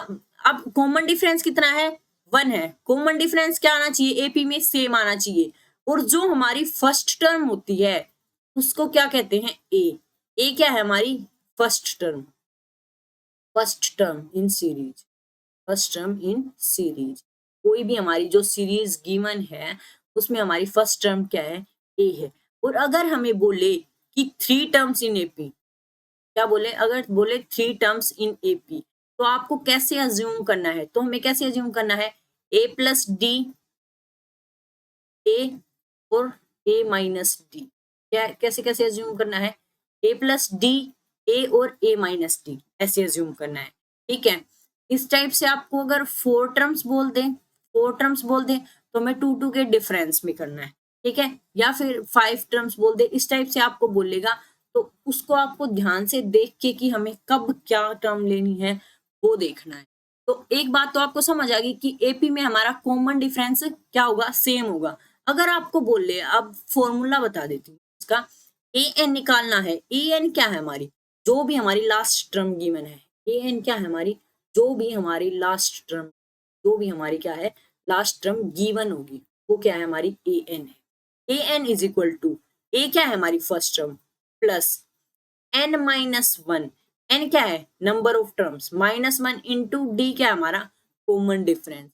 अब कॉमन डिफरेंस कितना है 1 है, कॉमन डिफरेंस क्या आना चाहिए एपी में सेम आना चाहिए, और जो हमारी फर्स्ट टर्म होती है उसको क्या कहते हैं ए क्या है हमारी first term in series, first term in series. कोई भी हमारी जो सीरीज गिवन है उसमें हमारी फर्स्ट टर्म क्या है ए है। और अगर हमें बोले कि 3 टर्म्स इन एपी, क्या बोले अगर बोले 3 टर्म्स इन एपी, तो आपको कैसे अज्यूम करना है, तो हमें कैसे अज्यूम करना है ए प्लस डी, ए और a माइनस डी। क्या कैसे कैसे एज्यूम करना है, a प्लस डी, a और a माइनस डी, ऐसे एज्यूम करना है। ठीक है, इस टाइप से आपको अगर 4 टर्म्स बोल दें तो हमें 2 के डिफरेंस में करना है। ठीक है, या फिर 5 टर्म्स बोल दे, इस टाइप से आपको बोलेगा तो उसको आपको ध्यान से देख के कि हमें कब क्या टर्म लेनी है वो देखना है। तो एक बात तो आपको समझ आ गई कि एपी में हमारा कॉमन डिफरेंस क्या होगा, सेम होगा। अगर आपको बोल ले, अब फॉर्मूला बता देती हूँ इसका, ए एन निकालना है। ए एन क्या है हमारी, जो भी हमारी लास्ट टर्म गिवन है। ए एन क्या है हमारी, जो भी हमारी लास्ट टर्म, जो भी हमारी क्या है लास्ट टर्म गिवन होगी वो क्या है हमारी ए एन है। A n is equal to, a क्या है हमारी first term plus n minus one, n क्या है number of terms, minus one into d क्या है हमारा कॉमन डिफरेंस।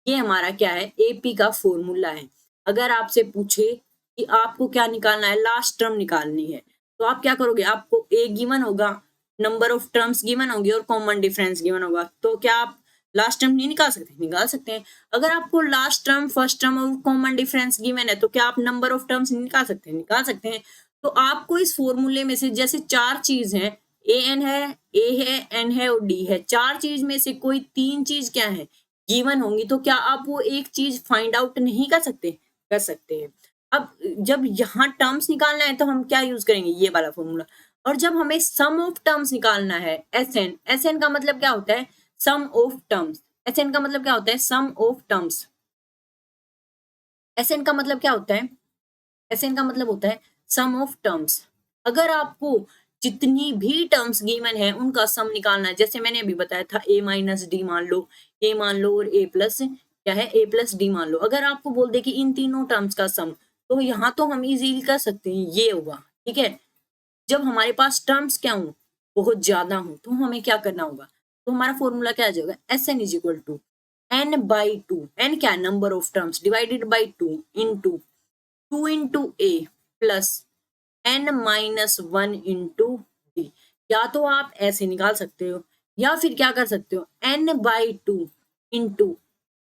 ये हमारा क्या है एपी का फॉर्मूला है। अगर आपसे पूछे कि आपको क्या निकालना है, लास्ट टर्म निकालनी है, तो आप क्या करोगे, आपको ए गिवन होगा, नंबर ऑफ टर्म्स गिवन होगी और कॉमन डिफरेंस गिवन होगा, तो क्या आप लास्ट टर्म नहीं निकाल सकते, निकाल सकते हैं। अगर आपको लास्ट टर्म, फर्स्ट टर्म और कॉमन डिफरेंस गिवन है तो क्या आप नंबर ऑफ टर्म्स निकाल सकते हैं, निकाल सकते हैं। तो आपको इस फॉर्मूले में से जैसे 4 चीज है, ए एन है, ए है, एन है और डी है, 4 चीज में से कोई 3 चीज क्या है गिवन होंगी, तो क्या आप वो एक चीज फाइंड आउट नहीं कर सकते, कर सकते हैं। अब जब यहाँ टर्म्स निकालना है तो हम क्या यूज करेंगे, ये वाला फॉर्मूला। और जब हमें सम ऑफ टर्म्स निकालना है, एस एन, एस एन का मतलब क्या होता है sum of terms, S N का मतलब क्या होता है sum of terms, S N का मतलब क्या होता है, एस एन का मतलब होता है सम ऑफ टर्म्स। अगर आपको जितनी भी टर्म्स गिवन है उनका सम निकालना है, जैसे मैंने अभी बताया था ए माइनस डी मान लो, ए मान लो और ए प्लस क्या है ए प्लस डी मान लो। अगर आपको बोल दे कि इन तीनों टर्म्स का सम, तो यहाँ तो हम इजीली कर सकते हैं, ये होगा। ठीक है, जब हमारे पास टर्म्स क्या हो बहुत ज्यादा हो तो हमें क्या करना होगा, तो हमारा फॉर्मूला क्या आ जाएगा, s n is equal to n by two, n क्या है number of terms divided by two into two into a plus n minus one into d. या तो आप ऐसे निकाल सकते हो या फिर क्या कर सकते हो, n by two into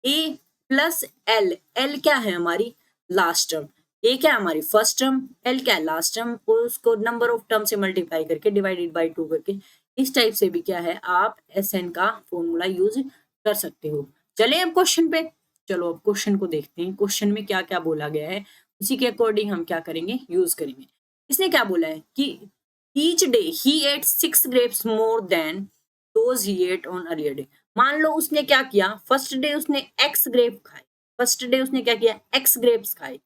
a plus L, L क्या है हमारी लास्ट टर्म, ए क्या है हमारी फर्स्ट टर्म, एल क्या है लास्ट टर्म, और उसको नंबर ऑफ टर्म से मल्टीप्लाई करके डिवाइडेड बाई टू करके, इस टाइप से भी क्या है आप एस एन का फॉर्मूला यूज कर सकते हो। चले अब क्वेश्चन पे, चलो अब क्वेश्चन को देखते हैं, क्वेश्चन में क्या क्या बोला गया है उसी के अकॉर्डिंग हम क्या करेंगे, यूज करेंगे। इसने क्या बोला है कि each day he ate 6 grapes more than those he ate on earlier day. मान लो उसने क्या किया, फर्स्ट डे उसने एक्स ग्रेप खाए, फर्स्ट डे उसने क्या किया एक्स ग्रेप्स खाए,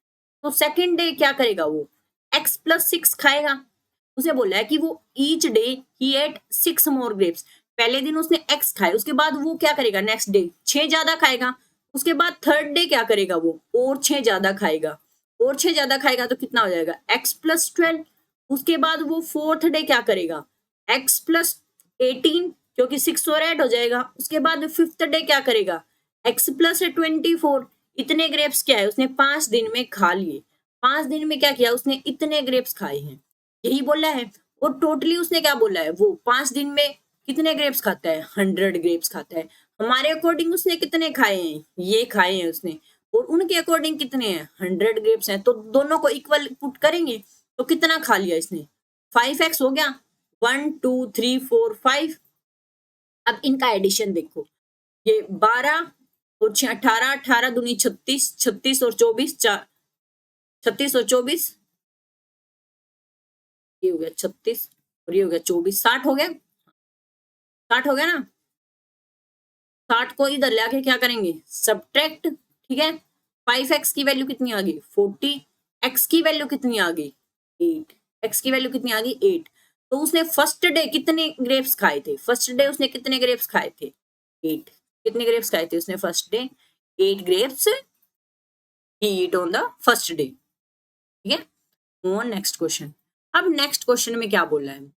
तो सेकंड डे क्या करेगा वो एक्स प्लस 6 खाएगा। उसे बोला है कि वो each day he ate 6 more grapes, पहले दिन उसने एक्स खाए, उसके बाद वो क्या करेगा नेक्स्ट डे 6 ज्यादा खाएगा, उसके बाद थर्ड डे क्या करेगा वो और 6 ज्यादा खाएगा, और 6 ज्यादा खाएगा तो कितना हो जाएगा x प्लस 12। उसके बाद वो फोर्थ डे क्या करेगा x प्लस 18, क्योंकि 6 और ऐड हो जाएगा। उसके बाद फिफ्थ डे क्या करेगा x प्लस 24। इतने ग्रेप्स क्या है उसने 5 दिन में खा लिए, 5 दिन में क्या किया उसने इतने ग्रेप्स खाए हैं, यही बोला है। और टोटली उसने क्या बोला है, वो 5 दिन में कितने ग्रेप्स खाता है 100 ग्रेप्स खाता है। हमारे अकॉर्डिंग उसने कितने खाए हैं, ये खाए हैं उसने, और उनके अकॉर्डिंग कितने हैं 100 ग्रेप्स हैं, तो दोनों को इक्वल पुट करेंगे तो कितना खा लिया इसने 5x हो गया, 1 2 3 4 5। अब इनका एडिशन देखो, ये 12 और 18, 18 दूनी 36, 36 और 24 36 और 24, ये हो गया 36 और ये हो गया 24, 60 हो गया, 60 हो गया ना। 60 को इधर लाके क्या करेंगे सब्ट्रैक्ट, ठीक है। 5x की वैल्यू कितनी आ गई 40, x की वैल्यू कितनी आ गई 8, x की वैल्यू कितनी आ गई 8। तो उसने फर्स्ट डे कितने ग्रेप्स खाए थे, फर्स्ट डे उसने कितने ग्रेप्स खाए थे 8, कितने ग्रेप्स खाए थे उसने first day 8 grapes he eat on the first day। ठीक है, ऑन नेक्स्ट क्वेश्चन। अब नेक्स्ट क्वेश्चन में क्या बोला है,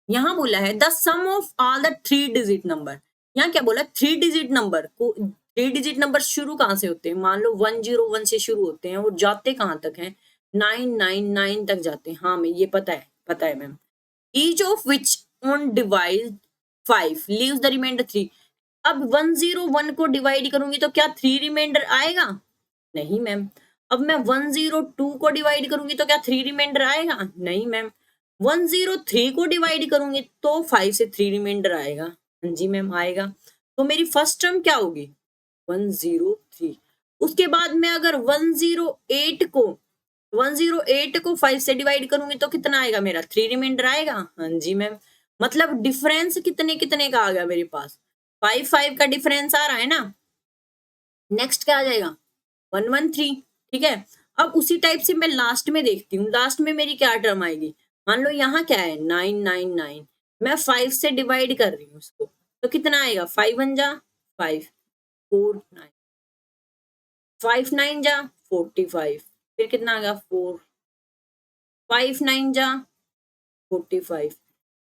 यहाँ बोला है the sum of all the 3 digit number. यहाँ क्या बोला 3 डिजिट नंबर को, 3 डिजिट नंबर शुरू कहाँ से होते हैं, मान लो 101 से शुरू होते हैं और जाते कहाँ तक हैं 999 तक जाते हैं। हाँ मैं ये पता है ma'am. Each of which on divide 5 leaves the remainder 3। अब 101 को डिवाइड करूंगी तो क्या 3 रिमाइंडर आएगा, नहीं मैम। अब मैं 102 को डिवाइड करूंगी तो क्या 3 रिमाइंडर आएगा? नहीं मैम। 103 को डिवाइड करूंगी तो 5 से 3 रिमाइंडर आएगा। हाँ जी मैम आएगा। तो मेरी फर्स्ट टर्म क्या होगी? 103। उसके बाद मैं अगर 108 को 5 से डिवाइड करूंगी तो कितना आएगा मेरा? 3 रिमाइंडर आएगा। हाँ जी मैम। मतलब डिफरेंस कितने कितने का आ गया मेरे पास? 5 का डिफरेंस आ रहा है ना। नेक्स्ट क्या आ जाएगा? 113। ठीक है। अब उसी टाइप से मैं लास्ट में देखती हूँ, लास्ट में मेरी क्या टर्म आएगी। मान लो यहाँ क्या है 999, मैं 5 से डिवाइड कर रही हूँ इसको, तो कितना आएगा? 5 1 जा 5, 4 9, 5 9 जा 45, फिर कितना आ गया 4, 5 9 जा 45।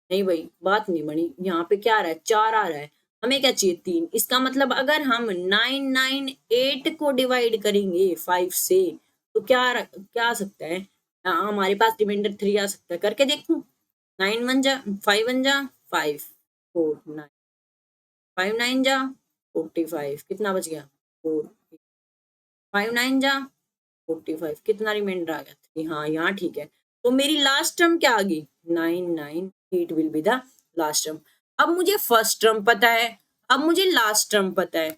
नहीं भाई बात नहीं बनी, यहाँ पे क्या आ रहा है? 4 आ रहा है। हमें क्या चाहिए? 3। इसका मतलब अगर हम 998 को डिवाइड करेंगे 5 से तो क्या आ सकता है? हमारे पास रिमाइंडर 3 आ सकता है। करके देखूं। 9 1 जा 5 1 जा 5, 4 9, 5 9 जा 45, कितना बच गया? 4, 5 9 जा 45, कितना रिमाइंडर आ गया? 3। हाँ यहाँ ठीक है। तो मेरी लास्ट टर्म क्या आ गई? 998 will be the last term. अब मुझे फर्स्ट टर्म पता है, अब मुझे लास्ट टर्म पता है।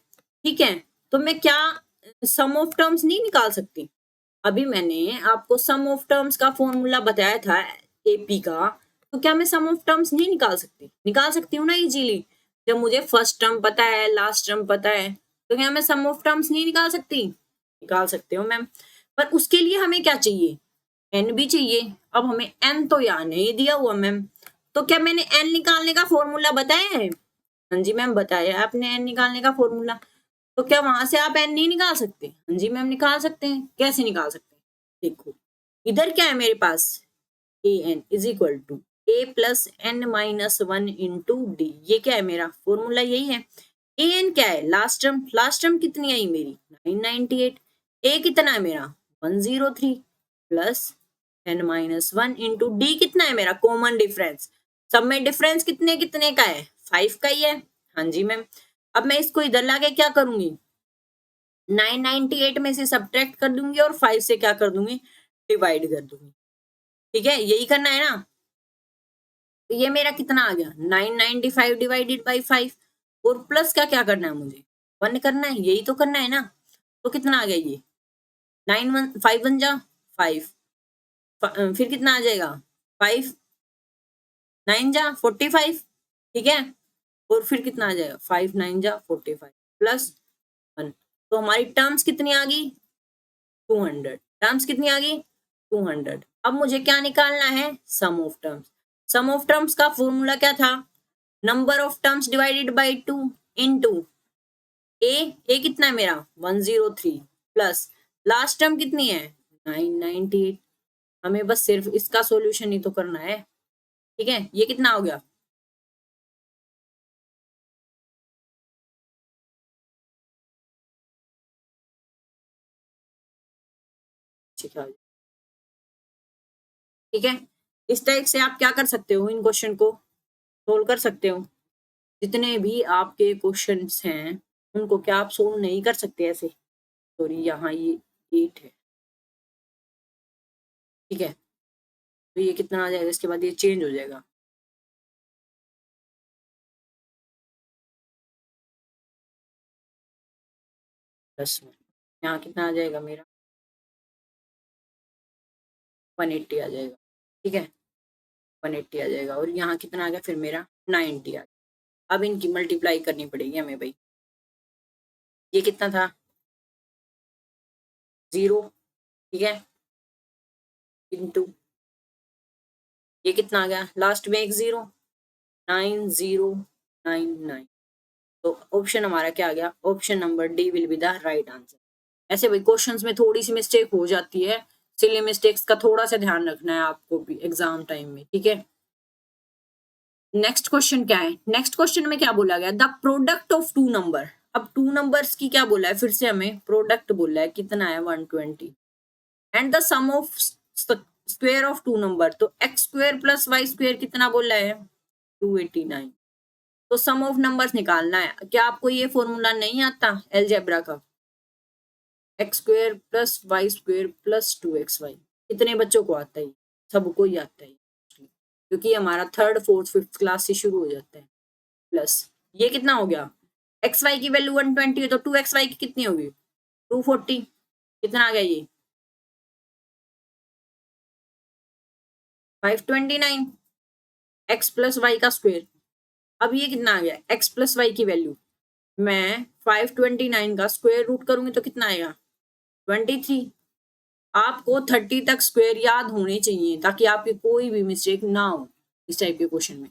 ठीक है। तो मैं क्या सम ऑफ टर्म्स नहीं निकाल सकती? अभी मैंने आपको सम ऑफ टर्म्स का फॉर्मूला बताया था एपी का, तो क्या मैं सम ऑफ टर्म्स नहीं निकाल सकती? निकाल सकती हूँ ना इजीली। जब मुझे फर्स्ट टर्म पता है, लास्ट टर्म पता है, तो क्या मैं सम ऑफ टर्म्स नहीं निकाल सकती? निकाल सकते हो मैम। पर उसके लिए हमें क्या चाहिए? एन भी चाहिए। अब हमें एन तो यहाँ नहीं दिया हुआ मैम, तो क्या मैंने एन निकालने का फॉर्मूला बताया है? हाँ जी मैम बताया आपने एन निकालने का फॉर्मूला। तो क्या वहां से आप एन नहीं निकाल सकते? हाँ जी मैम निकाल सकते हैं। कैसे निकाल सकते हैं? देखो इधर क्या है मेरे पास? A n is equal to a plus n minus 1 into d. ये क्या है? मेरा फॉर्मूला यही है। ए एन क्या है? Last term. लास्ट टर्म कितनी आई मेरी? 998। ए कितना है मेरा? 103 plus n minus 1 into d कितना है मेरा? Common difference. सब में डिफरेंस कितने कितने का है? 5 का ही है। हाँ जी मैम। अब मैं इसको इधर लाके क्या करूंगी? 998 में से सब्ट्रैक्ट कर दूंगी और 5 से क्या कर दूंगी? डिवाइड कर दूंगी। ठीक है। यही करना है ना। तो ये मेरा कितना आ गया? 995 डिवाइडेड बाई 5। और प्लस का क्या करना है मुझे? 1 करना है। यही तो करना है ना। तो कितना आ गया ये? 9 1 5 1 जा 5, फिर कितना आ जाएगा? 5 9 जा 45। ठीक है। और फिर कितना आ जाएगा? 5 9 जा 45 प्लस 1। तो हमारी टर्म्स कितनी आ गई? 200। टर्म्स कितनी आ गई? 200। अब मुझे क्या निकालना है? Sum of terms. Sum of terms का फॉर्मूला क्या था? Number of terms divided by 2 into a कितना है मेरा? 103 प्लस लास्ट टर्म कितनी है? 998। हमें बस सिर्फ इसका सॉल्यूशन ही तो करना है। ठीक है। ये कितना हो गया? ठीक है। ठीक है। इस टाइप से आप क्या कर सकते हो? इन क्वेश्चन को सोल्व कर सकते हो। जितने भी आपके क्वेश्चंस हैं उनको क्या आप सोल्व नहीं कर सकते ऐसे? सॉरी यहाँ ये 8 है। ठीक है। तो ये कितना आ जाएगा? इसके बाद ये चेंज हो जाएगा। प्लस में यहाँ कितना आ जाएगा मेरा? 180 आ जाएगा। ठीक है। 180 आ जाएगा। और यहाँ कितना आ गया फिर मेरा? 90 आ गया। अब इनकी मल्टीप्लाई करनी पड़ेगी हमें भाई। ये कितना था? 0। ठीक है। इंटू ये कितना आ गया? लास्ट में एक 0, 9099। तो ऑप्शन हमारा क्या आ गया? Option number D will be the right answer. ऐसे भाई क्वेश्चंस में थोड़ी सी मिस्टेक हो जाती है। सिली मिस्टेक्स का थोड़ा सा ध्यान रखना है आपको भी एग्जाम टाइम में। ठीक है। नेक्स्ट क्वेश्चन क्या है? नेक्स्ट क्वेश्चन में क्या बोला गया? The product of two number. अब टू नंबर्स की क्या बोला है? फिर से हमें प्रोडक्ट बोला है। कितना है? 120। And the sum of square of two number. तो x square plus y square कितना बोला है? 289। तो सम ऑफ नंबर्स निकालना है। क्या आपको ये फॉर्मूला नहीं आता अलजेब्रा का? X square plus y square plus 2xy। कितने बच्चों को आता है? सबको ही आता है, क्योंकि हमारा थर्ड फोर्थ फिफ्थ क्लास से शुरू हो जाता है। प्लस ये कितना हो गया? एक्स वाई की वैल्यू 120 है तो 2xy की कितनी होगी? 240। कितना आ गया ये? 529 एक्स प्लस वाई का स्क्वायर। अब ये कितना आ गया? एक्स प्लस वाई की वैल्यू मैं 529 का स्क्वायर रूट करूंगी तो कितना आएगा? 23। आपको 30 तक स्क्वायर याद होने चाहिए ताकि आपकी कोई भी मिस्टेक ना हो इस टाइप के क्वेश्चन में।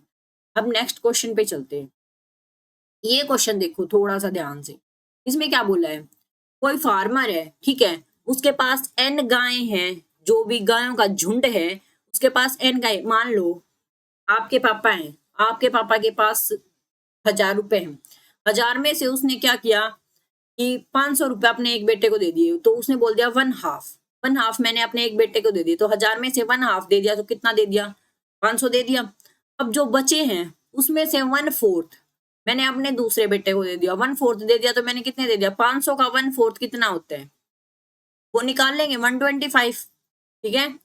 अब नेक्स्ट क्वेश्चन पे चलते हैं। ये क्वेश्चन देखो थोड़ा सा ध्यान से। इसमें क्या बोला है? कोई फार्मर है, ठीक है, उसके पास n गायें हैं, जो भी गायों का झुंड है उसके पास n गाय। मान लो आपके पापा हैं, आपके पापा के पास 1000 रुपए हैं। 1000 में से उसने क्या किया कि 500 रुपए अपने एक बेटे को दे दिए, तो उसने बोल दिया वन हाफ मैंने अपने एक बेटे को दे दिए। तो 1000 में से वन हाफ दे दिया तो कितना दे दिया? 500 दे दिया। अब जो बचे हैं उसमें से 1/4 मैंने अपने दूसरे बेटे को दे दिया। 1/4 दे दिया तो मैंने कितने दे दिया? 500 का 1/4 कितना होता है वो निकाल लेंगे, 125। ठीक है,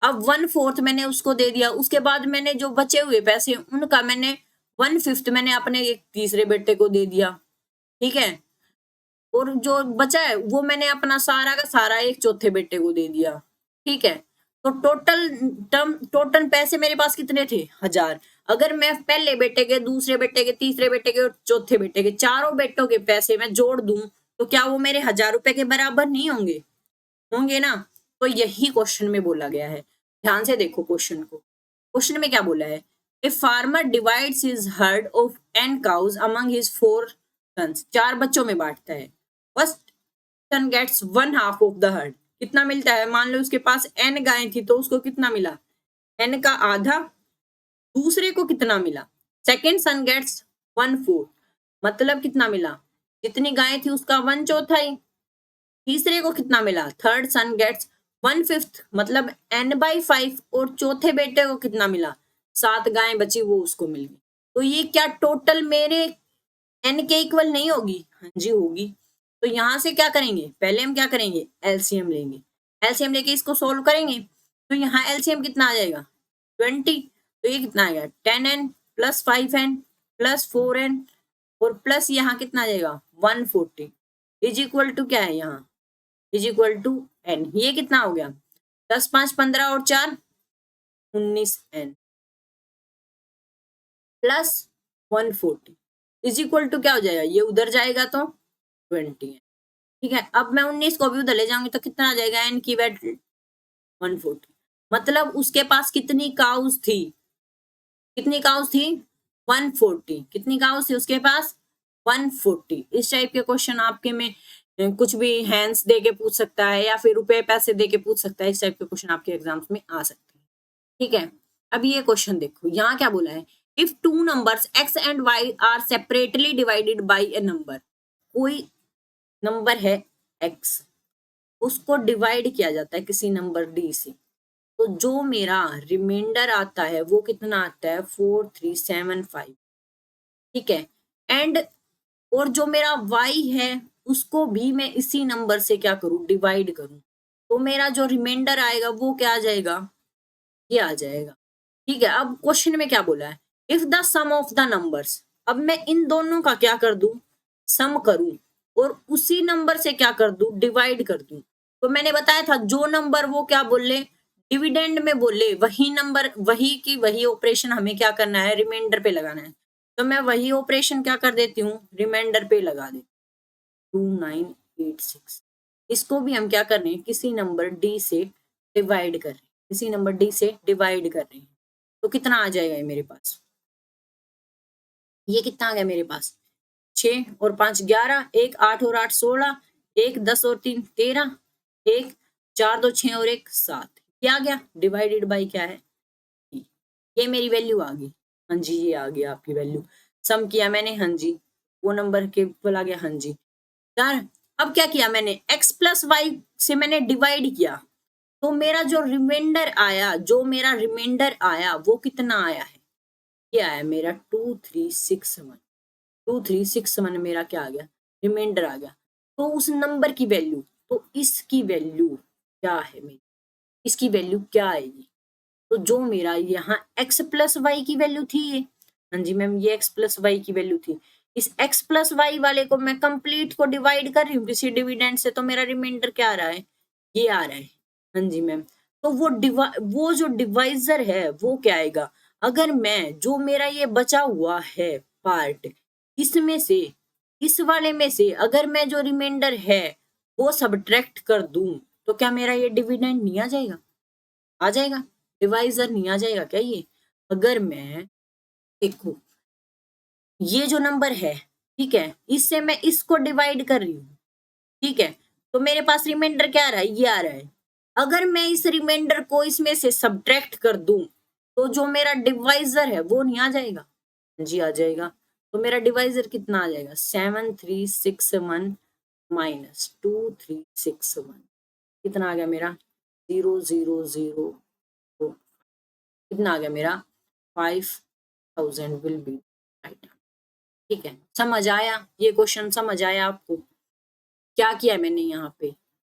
अब 1/4 मैंने उसको दे दिया। उसके बाद मैंने जो बचे हुए पैसे उनका मैंने 1/5 मैंने अपने एक तीसरे बेटे को दे दिया। ठीक है, और जो बचा है वो मैंने अपना सारा का सारा एक चौथे बेटे को दे दिया। ठीक है, तो टोटल पैसे मेरे पास कितने थे? 1000। अगर मैं पहले बेटे के, दूसरे बेटे के, तीसरे बेटे के और चौथे बेटे के चारों बेटों के पैसे मैं जोड़ दूं तो क्या वो मेरे 1000 रुपए के बराबर नहीं होंगे? होंगे ना। तो यही क्वेश्चन में बोला गया है। ध्यान से देखो क्वेश्चन को। क्वेश्चन में क्या बोला है? A farmer divides his heard of n cows among his 4 sons। 4 बच्चों में बांटता है। First son gets 1/2 of the herd. कितना मिलता है? मान लो उसके पास n गायें थी तो उसको कितना मिला? n का आधा। दूसरे को कितना मिला? सेकेंड सन गेट्स 1/4, मतलब कितना मिला? जितनी गायें थी उसका 1/4। तीसरे को कितना मिला? थर्ड सन गेट्स 1/5, मतलब n/5। और चौथे बेटे को कितना मिला? 7 गायें बची वो उसको मिल गई। तो ये क्या टोटल मेरे n के इक्वल नहीं होगी? हाँ जी होगी। तो यहां से क्या करेंगे? पहले हम क्या करेंगे? एलसीएम लेंगे। एलसीएम लेके इसको सोल्व करेंगे तो यहाँ एलसीएम कितना आ जाएगा? 20। तो ये कितना आएगा? 10n plus 5n plus 4n और प्लस यहाँ कितना आ जाएगा? 140 इज इक्वल टू क्या है यहाँ? Is equal to n। ये कितना हो गया? 10 5 15 और 4 19n plus 140 is equal to क्या हो जाएगा? ये उधर जाएगा तो 20 है। ठीक है, अब मैं 19 को भी उधर ले जाऊंगी तो कितना आ जाएगा? n की वैल्यू 140। मतलब उसके पास कितनी काउस थी? कितनी काउस थी? 140। कितनी काउस थी उसके पास? 140। इस टाइप के क्वेश्चन आपके में कुछ भी हैंड्स दे के पूछ सकता है या फिर रुपए पैसे दे के पूछ सकता है। इस टाइप के क्वेश्चन आपके एग्जाम्स में आ सकते हैं। ठीक है, अब ये क्वेश्चन देखो, यहाँ क्या बोला है? If 2 numbers x and y are separately divided by a number. कोई नंबर है x, उसको डिवाइड किया जाता है किसी नंबर d से, तो जो मेरा रिमाइंडर आता है वो कितना आता है? 4375। ठीक है, एंड और जो मेरा y है उसको भी मैं इसी नंबर से क्या करूं? डिवाइड करूं, तो मेरा जो रिमाइंडर आएगा वो क्या आ जाएगा? ये आ जाएगा। ठीक है, अब क्वेश्चन में क्या बोला है? If the sum of the numbers. अब मैं इन दोनों का क्या कर दूं? सम करूं और उसी नंबर से क्या कर दूं? डिवाइड कर दूं। तो मैंने बताया था जो नंबर वो क्या बोले? डिविडेंड में बोले, वही नंबर वही की वही ऑपरेशन हमें क्या करना है? रिमाइंडर पे लगाना है। तो मैं वही ऑपरेशन क्या कर देती हूँ? रिमाइंडर पे लगा देती हूँ। 2986। इसको भी हम क्या कर रहे हैं? किसी नंबर डी से डिवाइड कर रहे हैं। किसी नंबर डी से डिवाइड कर रहे हैं तो कितना आ जाएगा ये मेरे पास? ये कितना आ गया मेरे पास? 6 और 5 11, 1 8 और 8 16, 1 10 और 3 13, 1 4 2 6 और 1 7। क्या आ गया? डिवाइडेड बाई क्या है? ये मेरी वैल्यू आ गई। हाँ जी, ये आ गया आपकी वैल्यू। सम किया मैंने, हाँ जी, वो नंबर के इक्वल आ गया। हाँ जी यार, अब क्या किया मैंने? x प्लस वाई से मैंने डिवाइड किया तो मेरा जो रिमाइंडर आया वो कितना आया है? ये आया मेरा 2361। 2361 मेरा क्या आ गया? रिमाइंडर आ गया। तो उस नंबर की वैल्यू तो इसकी वैल्यू क्या है मेरी, इसकी वैल्यू क्या आएगी? तो जो मेरा यहाँ x प्लस वाई की वैल्यू थी ये, हाँ जी मैम ये x प्लस वाई की वैल्यू थी, इस x प्लस वाई वाले को मैं कंप्लीट को डिवाइड कर रही हूँ किसी डिविडेंड से, तो मेरा रिमाइंडर क्या आ रहा है, ये आ रहा है। हाँ जी मैम, तो वो जो डिवाइजर है वो क्या आएगा, अगर मैं जो मेरा ये बचा हुआ है पार्ट, इसमें से इस वाले में से अगर मैं जो रिमाइंडर है वो सब्ट्रैक्ट कर दूं, तो क्या मेरा ये डिविडेंड नहीं आ जाएगा, आ जाएगा, डिवाइजर नहीं आ जाएगा क्या ये? अगर मैं देखो ये जो नंबर है, ठीक है, इससे मैं इसको डिवाइड कर रही हूँ, ठीक है, तो मेरे पास रिमाइंडर क्या आ रहा है, ये आ रहा है। अगर मैं इस रिमाइंडर को इसमें से सब्ट्रैक्ट कर दूं, तो जो मेरा डिवाइजर है वो नहीं आ जाएगा, जी आ जाएगा। तो मेरा डिवाइजर कितना आ जाएगा, 7361 माइनस 2361, कितना आ गया मेरा, 000, कितना आ गया मेरा, 5000 विल बी राइट। ठीक है, समझ आया, ये क्वेश्चन समझ आया आपको? क्या किया मैंने यहाँ पे,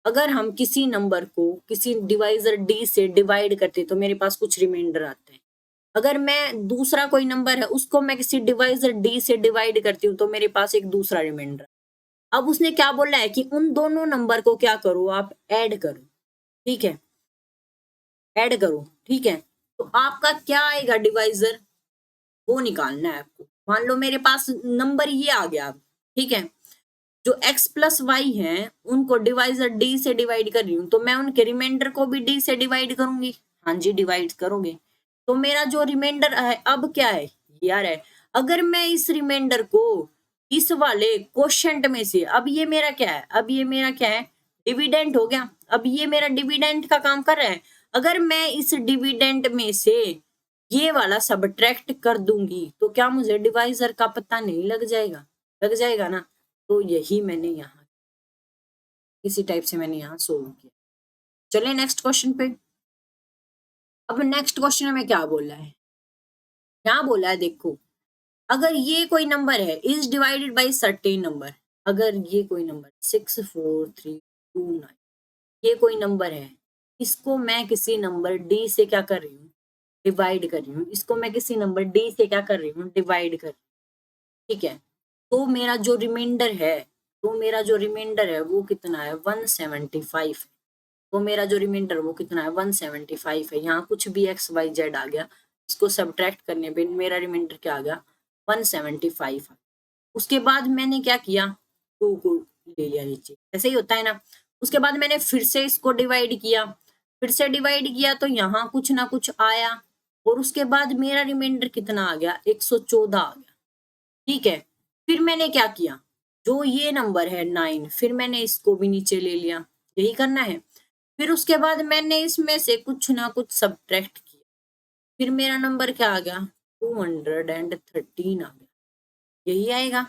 अगर हम किसी नंबर को किसी डिवाइजर डी से डिवाइड करते तो मेरे पास कुछ रिमाइंडर आता है, अगर मैं दूसरा कोई नंबर है उसको मैं किसी डिवाइजर डी से डिवाइड करती हूँ तो मेरे पास एक दूसरा रिमाइंडर। अब उसने क्या बोला है कि उन दोनों नंबर को क्या करो, आप ऐड करो, ठीक है, ऐड करो, ठीक है, तो आपका क्या आएगा डिवाइजर, वो निकालना है आपको। मान लो मेरे पास नंबर ये आ गया, ठीक है, जो x प्लस वाई है उनको डिवाइजर d से डिवाइड कर रही हूँ, तो मैं उनके रिमाइंडर को भी d से डिवाइड करूंगी, हाँ जी डिवाइड करोगे, तो मेरा जो रिमाइंडर है अब क्या है, यार है। अगर मैं इस रिमाइंडर को इस वाले क्वोशंट में से, अब ये मेरा क्या है, अब ये मेरा क्या है, डिविडेंड हो गया, अब ये मेरा डिविडेंड का काम कर रहा है, अगर मैं इस डिविडेंड में से ये वाला सब्ट्रैक्ट कर दूंगी तो क्या मुझे डिवाइजर का पता नहीं लग जाएगा, लग जाएगा ना। तो यही मैंने यहाँ इसी टाइप से मैंने यहाँ सोल्व किया। चलिए नेक्स्ट क्वेश्चन पे। अब नेक्स्ट क्वेश्चन में क्या बोला है, क्या बोला है देखो, अगर ये कोई नंबर है is divided by certain number, अगर ये कोई नंबर 64329 ये कोई नंबर है, इसको मैं किसी नंबर डी से क्या कर रही हूँ, डिवाइड कर रही हूँ, इसको मैं किसी नंबर डी से क्या कर रही हूँ, डिवाइड कर रही हूँ, ठीक है, तो मेरा जो रिमाइंडर है, तो मेरा जो रिमाइंडर है वो कितना है, 175, तो मेरा जो रिमाइंडर वो कितना है, 175 है। यहाँ कुछ भी एक्स वाई जेड आ गया, इसको सब्ट्रैक्ट करने पे मेरा रिमाइंडर क्या आ गया, 175। उसके बाद मैंने क्या किया, 2 को ले लिया नीचे, ऐसे ही होता है ना। उसके बाद मैंने फिर से इसको डिवाइड किया, फिर से डिवाइड किया तो यहाँ कुछ ना कुछ आया, और उसके बाद मेरा रिमाइंडर कितना आ गया, 114 आ गया, ठीक है। फिर मैंने क्या किया, जो ये नंबर है 9, फिर मैंने इसको भी नीचे ले लिया, यही करना है। फिर उसके बाद मैंने इसमें से कुछ ना कुछ सब्ट्रैक्ट किया, फिर मेरा नंबर क्या आ गया, 213 आ गया, यही आएगा,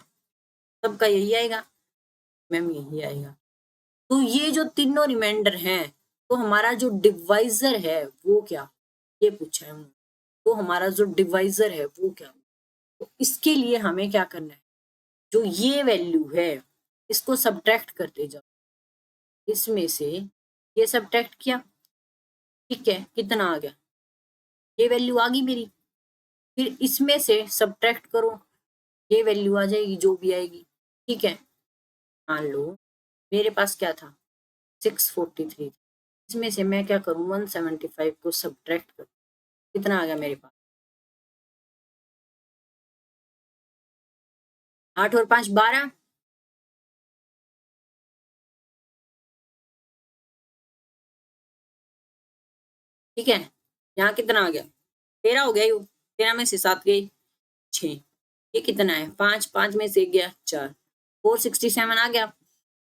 सबका यही आएगा मैम, यही आएगा। तो ये जो तीनों रिमाइंडर हैं, तो हमारा जो डिवाइजर है वो क्या, ये पूछा है उन्होंने, तो हमारा जो डिवाइजर है वो क्या, तो इसके लिए हमें क्या करना है, जो ये वैल्यू है इसको सब्ट्रैक्ट करते जाओ, इसमें से ये सब्ट्रैक्ट किया, ठीक है, कितना आ गया, ये वैल्यू आ गई मेरी, फिर इसमें से सब्ट्रैक्ट करो, ये वैल्यू आ जाएगी जो भी आएगी, ठीक है। मान लो मेरे पास क्या था, 643, इसमें से मैं क्या करूं, 175 को सब्ट्रैक्ट करूं, कितना आ गया मेरे पास, 8 और 5 12, ठीक है, यहाँ कितना आ गया, 13 हो गया, यू 13 में से 7 गई 6, ये कितना है, 5 5 में से गया 4, 467 आ गया।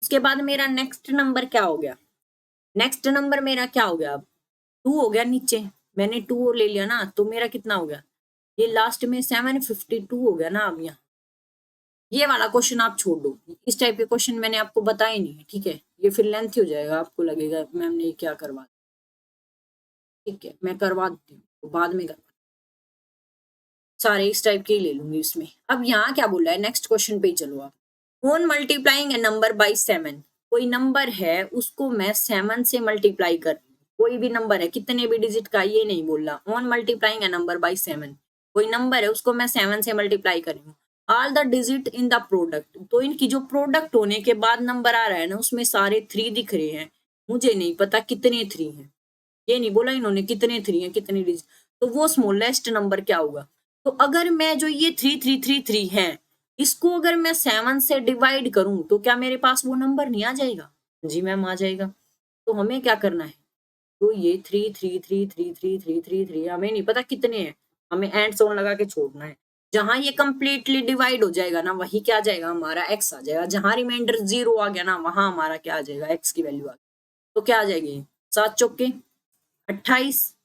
उसके बाद मेरा नेक्स्ट नंबर क्या हो गया, नेक्स्ट नंबर मेरा क्या हो गया, अब 2 हो गया नीचे, मैंने 2 और ले लिया ना, तो मेरा कितना हो गया, ये लास्ट में 752 हो गया ना। अब यहाँ ये वाला क्वेश्चन आप छोड़ दो, इस टाइप के क्वेश्चन मैंने आपको बताए नहीं है, ठीक है, ये फिर लेंथ हो जाएगा, आपको लगेगा मैम ने क्या करवा, ठीक है, मैं करवा देती हूँ तो बाद में करवा, सारे इस टाइप के ही ले लूंगी इसमें। अब यहाँ क्या बोल रहा है, नेक्स्ट क्वेश्चन पे ही चलो आप, on multiplying A number by 7 कोई नंबर है उसको मैं 7 से मल्टीप्लाई कर रही हूँ, कोई भी नंबर है कितने भी डिजिट का ये नहीं बोल रहा, on multiplying a number by 7, कोई नंबर है उसको मैं 7 से मल्टीप्लाई कर रही हूँ। All the digit in the product, तो इनकी जो प्रोडक्ट होने के बाद नंबर आ रहा है ना उसमें सारे 3 दिख रहे हैं, मुझे नहीं पता कितने 3 हैं, ये नहीं बोला इन्होंने कितने 3 हैं कितने डिजिट, तो वो स्मॉलेस्ट नंबर क्या होगा। तो अगर मैं जो ये 3333 है इसको अगर मैं 7 से डिवाइड करूं तो क्या मेरे पास वो नंबर नहीं आ जाएगा? जी मैम आ जाएगा। तो हमें क्या करना है, तो ये 3 हमें नहीं पता कितने हैं, हमें एंड ऑन लगा के छोड़ना है। जहां ये कंप्लीटली डिवाइड हो जाएगा ना वही क्या आ जाएगा हमारा एक्स आ जाएगा, जहां रिमाइंडर 0 आ गया ना वहां हमारा क्या आ जाएगा एक्स की वैल्यू आ गई। तो क्या आ जाएगी 7 चौके 28,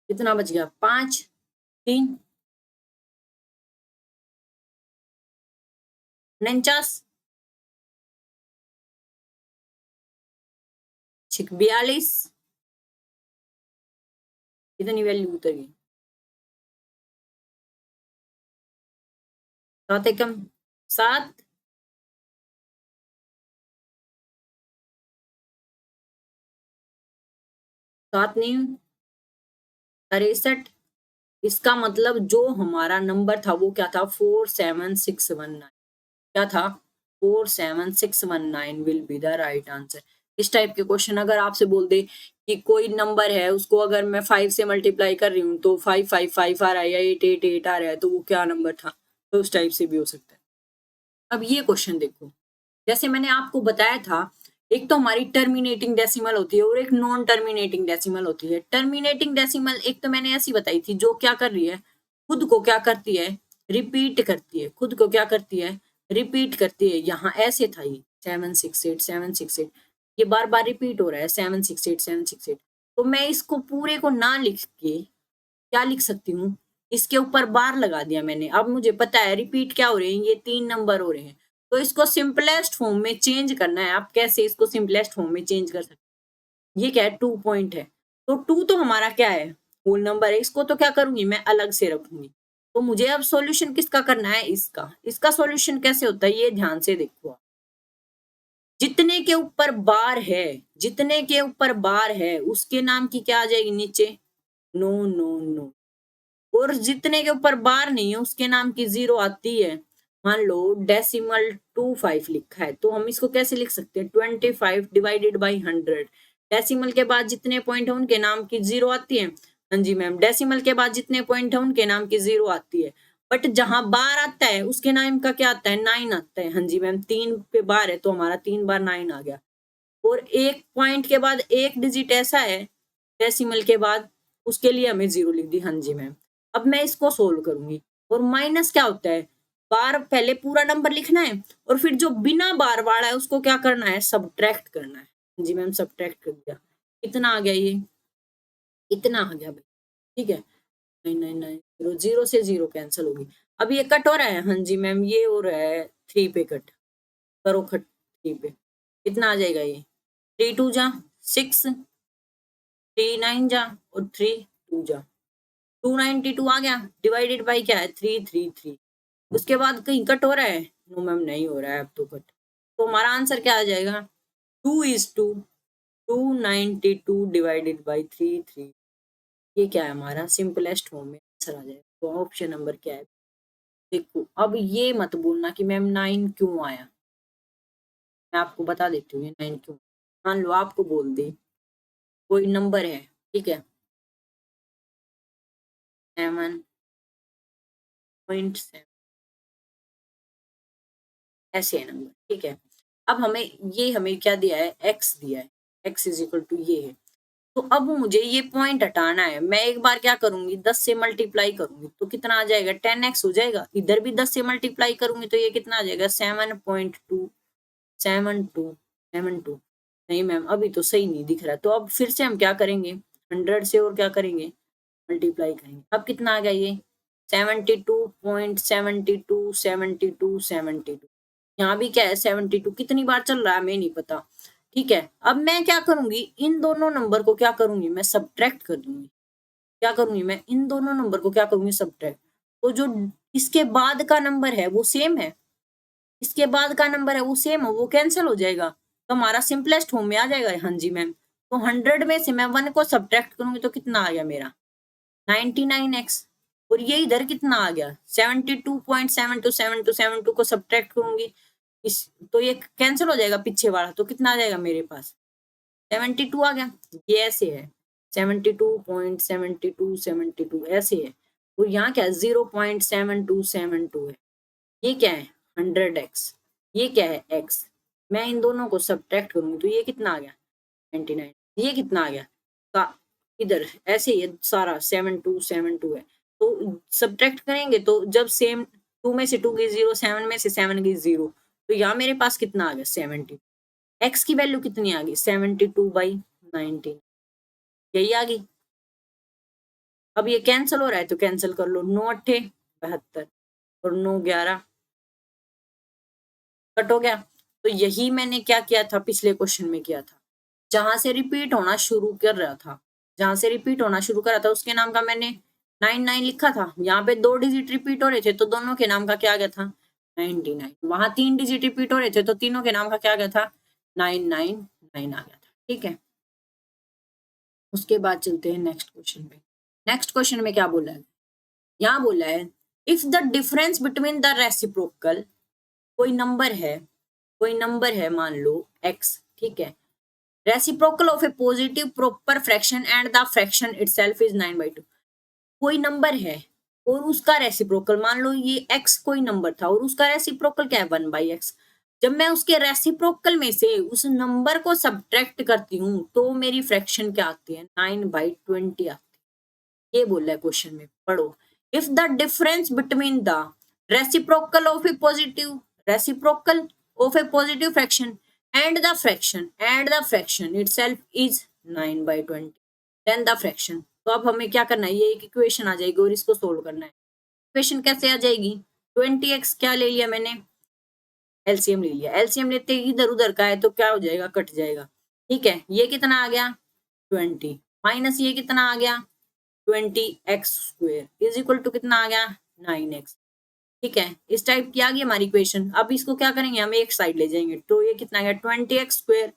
कितना बच गया 5 3 49 42, कितनी वैल्यू उतर गई, 7 एकम 7, 7 नहीं 63, इसका मतलब जो हमारा नंबर था वो क्या था 47619, क्या था 47619 will be the right answer. इस टाइप के क्वेश्चन अगर आपसे बोल दे कि कोई नंबर है उसको अगर मैं 5 से मल्टीप्लाई कर रही हूँ तो 555 आ रहा है या 888 आ रहा है तो वो क्या नंबर था, तो उस टाइप से भी हो सकता है। अब ये क्वेश्चन देखो, जैसे मैंने आपको बताया था एक तो हमारी टर्मिनेटिंग डेसिमल होती है और एक नॉन टर्मिनेटिंग डेसिमल होती है। टर्मिनेटिंग डेसिमल एक तो मैंने ऐसी बताई थी जो क्या कर रही है, खुद को क्या करती है रिपीट करती है, खुद को क्या करती है रिपीट करती है। यहाँ ऐसे था ये 768 ये बार बार रिपीट हो रहा है 768 तो मैं इसको पूरे को ना लिख के क्या लिख सकती हूँ, इसके ऊपर बार लगा दिया मैंने। अब मुझे पता है रिपीट क्या हो रहे हैं, ये 3 नंबर हो रहे हैं, तो इसको सिंपलेस्ट फॉर्म में चेंज करना है। आप कैसे इसको सिंपलेस्ट फॉर्म में चेंज कर सकते हैं, ये क्या है 2 पॉइंट है, तो 2 तो हमारा क्या है होल नंबर है, इसको तो क्या करूंगी मैं अलग से रखूंगी। तो मुझे अब सॉल्यूशन किसका करना है, इसका। इसका सॉल्यूशन कैसे होता है ये ध्यान से देखो, जितने के ऊपर बार है, जितने के ऊपर बार है उसके नाम की क्या आ जाएगी नीचे नो नो नो, और जितने के ऊपर बार नहीं है उसके नाम की 0 आती है। मान लो डेसिमल 25 लिखा है तो हम इसको कैसे लिख सकते हैं 25 डिवाइडेड बाई 100, डेसिमल के बाद जितने पॉइंट है उनके नाम की 0 आती है। हाँ जी मैम, डेसिमल के बाद जितने पॉइंट है उनके नाम की 0 आती है, बट जहां बार आता है उसके नाम का क्या आता है 9 आता है। हाँ जी मैम, 3 पे बार है तो हमारा 3 बार 9 आ गया, और एक पॉइंट के बाद एक डिजिट ऐसा है डेसिमल के बाद उसके लिए हमें 0 लिख दी। हाँ जी मैम, अब मैं इसको सोल्व करूंगी, और माइनस क्या होता है बार पहले पूरा नंबर लिखना है और फिर जो बिना बार वाला है उसको क्या करना है सब्ट्रैक्ट करना है। हाँ जी मैम, सब्ट्रैक्ट कर दिया, कितना आ गया ये इतना आ गया भाई, ठीक है 999 0 से 0 कैंसिल होगी। अब ये कट हो रहा है, हाँ जी मैम ये हो रहा है 3 पे कट, करो कट 3 पे, कितना आ जाएगा ये 3 2 जा 6, 3 9 जा और 3 2 जा 292 आ गया, डिवाइडेड बाई क्या है 333। उसके बाद कहीं कट हो रहा है, नो मैम नहीं हो रहा है अब तो कट, तो हमारा आंसर क्या आ जाएगा 2:2, 292 डिवाइडेड बाई 33, ये क्या है हमारा सिंपलेस्ट फॉर्म में आंसर आ जाएगा। तो ऑप्शन नंबर क्या है, देखो अब ये मत बोलना कि मैम 9 क्यों आया, मैं आपको बता देती हूँ ये 9 क्यों। मान लो आपको बोल दे कोई नंबर है, ठीक है 7.7 ऐसे है नंबर, ठीक है। अब हमें क्या दिया है एक्स दिया है, एक्स इज इक्वल टू ये है, तो अब मुझे ये पॉइंट हटाना है। मैं एक बार क्या करूंगी 10 से मल्टीप्लाई करूंगी तो कितना आ जाएगा 10x हो जाएगा, इधर भी 10 से मल्टीप्लाई करूंगी तो ये कितना आ जाएगा 7.272 नहीं मैम अभी तो सही नहीं दिख रहा, तो अब फिर से हम क्या करेंगे 100 से और क्या करेंगे मल्टीप्लाई करेंगे। अब कितना आ गया ये 72.72 यहाँ भी क्या है 72, कितनी बार चल रहा है हमें नहीं पता, ठीक है। अब मैं क्या करूंगी इन दोनों नंबर को क्या करूंगी मैं सब्ट्रैक्ट कर दूंगी, क्या करूंगी मैं इन दोनों नंबर को क्या करूंगी सब्ट्रैक्ट, तो जो इसके बाद का नंबर है वो सेम है, इसके बाद का नंबर है वो सेम हो, वो कैंसिल हो जाएगा, तो हमारा सिंपलेस्ट फॉर्म में आ जाएगा। हाँ जी मैम, तो 100 में से मैं 1 को सब्ट्रैक्ट करूंगी तो कितना आ गया मेरा 99x, और ये इधर कितना आ गया 72.7272 को सब्ट्रैक्ट करूंगी इस, तो ये कैंसिल हो जाएगा पीछे वाला, तो कितना आ जाएगा मेरे पास 72 आ गया। ये ऐसे है 72.7272 ऐसे है, और यहाँ क्या है 0.7272 है। ये क्या है 100x, ये क्या है x, मैं इन दोनों को सब्ट्रैक्ट करूंगी तो ये कितना आ गया 99, ये कितना आ गया का इधर ऐसे ही सारा 7272 है, तो सब्ट्रैक्ट करेंगे तो जब सेम 2 में से 2 गई 0, 7 में से 7 गई 0, तो यहाँ मेरे पास कितना आ गया 70, x की वैल्यू कितनी आ गई 72/19, यही आ गई। अब ये कैंसिल हो रहा है तो कैंसिल कर लो, 9 8 72 और 9 11 कट हो गया। तो यही मैंने क्या किया था पिछले क्वेश्चन में किया था, जहां से रिपीट होना शुरू कर रहा था, जहां से रिपीट होना शुरू कर रहा था उसके नाम का मैंने 99 लिखा था। यहाँ पे 2 डिजिट रिपीट हो रहे थे तो दोनों के नाम का क्या आ गया था 99, वहां 3 डिजिट रिपीट हो रहे थे तो तीनों के नाम का क्या आ गया था 999 आ गया था। ठीक है, उसके बाद चलते हैं नेक्स्ट क्वेश्चन पे। नेक्स्ट क्वेश्चन में क्या बोला है, यहाँ बोला है if the difference between the reciprocal, कोई नंबर है, कोई नंबर है मान लो x, ठीक है, reciprocal of A positive proper fraction and the fraction itself is 9/2, कोई नंबर है और उसका रेसिप्रोकल, मान लो ये x कोई नंबर था और उसका रेसिप्रोकल क्या है 1/x, जब मैं उसके रेसिप्रोकल में से उस नंबर को सब्ट्रैक्ट करती हूँ तो मेरी फ्रैक्शन क्या आती है 9/20 आती है। ये बोल रहा है क्वेश्चन में, पढ़ो। If the difference between the reciprocal of A positive, reciprocal of A positive fraction and the fraction itself is 9/20, then the fraction, तो अब हमें क्या करना है, ये एक इक्वेशन आ जाएगी और इसको सोल्व करना है। इक्वेशन कैसे आ जाएगी, 20x क्या ले लिया मैंने एलसीएम ले लिया, एलसीएम लेते ही इधर उधर का है तो क्या हो जाएगा कट जाएगा। ठीक है, ये कितना आ गया 20 माइनस ये कितना आ गया 20x² इज इक्वल टू कितना आ गया 9x। ठीक है, इस टाइप की आ गई हमारी इक्वेशन। अब इसको क्या करेंगे, हम एक साइड ले जाएंगे तो ये कितना है 20x²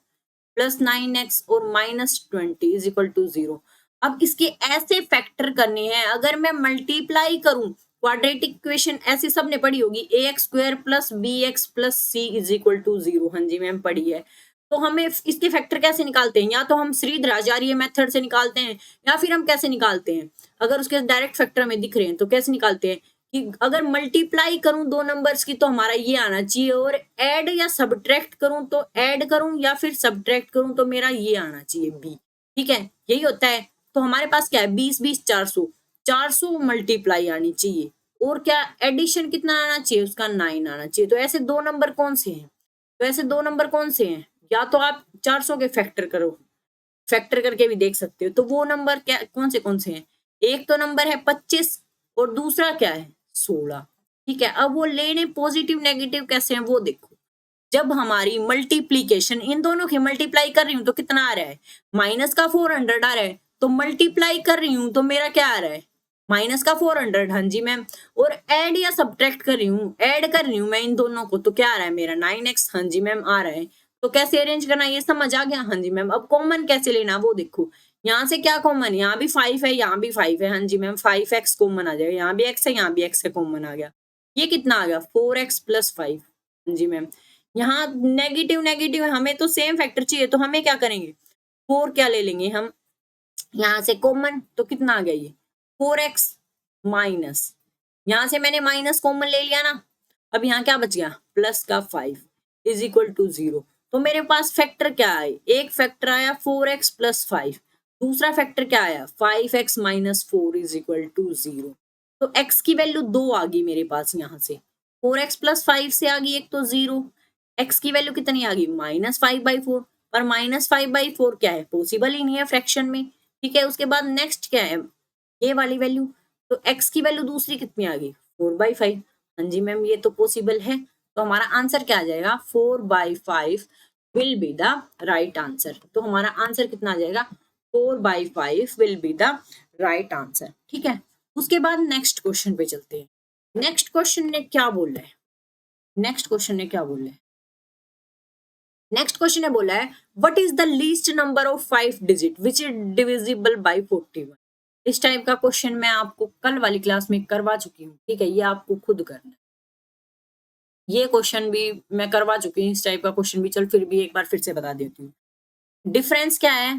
प्लस 9x और -20 इज इक्वल टू 0। अब इसके ऐसे फैक्टर करने हैं, अगर मैं मल्टीप्लाई करूं क्वाड्रेटिक इक्वेशन ऐसी सबने पढ़ी होगी ax² plus bx plus c is equal to 0, हाँ जी मैम पढ़ी है। तो हमें इसके फैक्टर कैसे निकालते हैं, या तो हम श्रीधराचार्य मेथड से निकालते हैं या फिर हम कैसे निकालते हैं, अगर उसके डायरेक्ट फैक्टर में दिख रहे हैं तो कैसे निकालते हैं कि अगर मल्टीप्लाई करूं दो नंबर्स की तो हमारा ये आना चाहिए, और ऐड या सब्ट्रैक्ट करूं तो ऐड करूं या फिर सब्ट्रैक्ट करूं तो मेरा ये आना चाहिए बी। ठीक है, यही होता है। तो हमारे पास क्या है 20 20 400, 400 मल्टीप्लाई आनी चाहिए, और क्या एडिशन कितना आना चाहिए उसका 9 आना चाहिए। तो ऐसे दो नंबर कौन से हैं, तो ऐसे दो नंबर कौन से हैं, या तो आप 400 के फैक्टर करो, फैक्टर करके भी देख सकते हो, तो वो नंबर क्या कौन से हैं, एक तो नंबर है 25 और दूसरा क्या है 16। ठीक है, अब वो लेने पॉजिटिव नेगेटिव कैसे हैं वो देखो। जब हमारी मल्टीप्लीकेशन इन दोनों की मल्टीप्लाई कर रही हूं तो कितना आ रहा है माइनस का 400 आ रहा है, तो मल्टीप्लाई कर रही हूं तो मेरा क्या आ रहा है माइनस का 400, हाँ जी मैम। और ऐड या सब्ट्रैक्ट कर रही हूँ, ऐड कर रही हूँ मैं इन दोनों को तो क्या आ रहा है मेरा 9x, हाँ जी मैम आ रहा है। तो कैसे अरेंज करना ये समझ आ गया, हाँ जी मैम। अब कॉमन कैसे लेना वो देखो, यहाँ से क्या कॉमन, यहाँ भी 5 है यहाँ भी 5 है, हाँ जी मैम 5x कॉमन आ जाएगा, यहाँ भी x है यहाँ भी x है कॉमन आ गया, ये कितना आ गया 4x + 5, हाँ जी मैम। यहाँ नेगेटिव नेगेटिव हमें तो सेम फैक्टर चाहिए, तो हमें क्या करेंगे 4 क्या ले लेंगे हम यहाँ से कॉमन, तो कितना आ गया ये 4x माइनस, यहाँ से मैंने माइनस कॉमन ले लिया ना, अब यहाँ क्या बच गया प्लस का 5 इज इक्वल टू 0। तो मेरे पास फैक्टर क्या है, एक फैक्टर आया 4x + 5, दूसरा फैक्टर क्या आया 5x - 4 इज इक्वल टू 0। तो x की वैल्यू 2 आ गई मेरे पास, यहाँ से 4x + 5 से आ गई एक तो 0, x की वैल्यू कितनी आ गई -5/4, पर -5/4 क्या है पॉसिबल ही नहीं है फ्रैक्शन में। ठीक है, उसके बाद नेक्स्ट क्या है ये वाली वैल्यू, तो x की वैल्यू दूसरी कितनी आ गई 4/5, हाँ जी मैम ये तो पॉसिबल है। तो हमारा आंसर क्या आ जाएगा 4/5 will be the right answer. तो हमारा आंसर कितना आ जाएगा 4/5 will be the right answer. ठीक है, उसके बाद नेक्स्ट क्वेश्चन पे चलते हैं। नेक्स्ट क्वेश्चन ने क्या बोला है, नेक्स्ट क्वेश्चन ने क्या बोला है, नेक्स्ट क्वेश्चन ने बोला है what is the least number of 5 digit which is divisible by 41। इस टाइप का क्वेश्चन मैं आपको कल वाली क्लास में करवा चुकी हूँ, ठीक है, ये आपको खुद करना है। ये क्वेश्चन भी मैं करवा चुकी हूँ, इस टाइप का क्वेश्चन भी, चल फिर भी एक बार फिर से बता देती हूँ। डिफरेंस क्या है,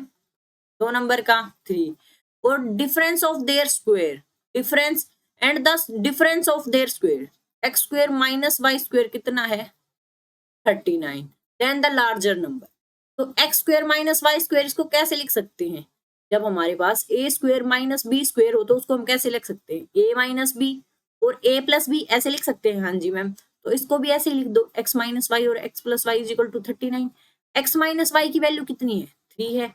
दो नंबर का 3, और difference of their square, difference and the difference of their square, x square minus y square कितना है 39, देन द लार्जर नंबर। तो x square minus y square इसको कैसे लिख सकते हैं, जब हमारे पास a square minus b square हो तो उसको हम कैसे लिख सकते हैं, ए माइनस बी और ए प्लस बी ऐसे लिख सकते हैं। हाँ जी मैम, तो इसको भी ऐसे लिख दो, एक्स माइनस वाई और x plus y is equal to 39। X minus y की वैल्यू कितनी है 3 है,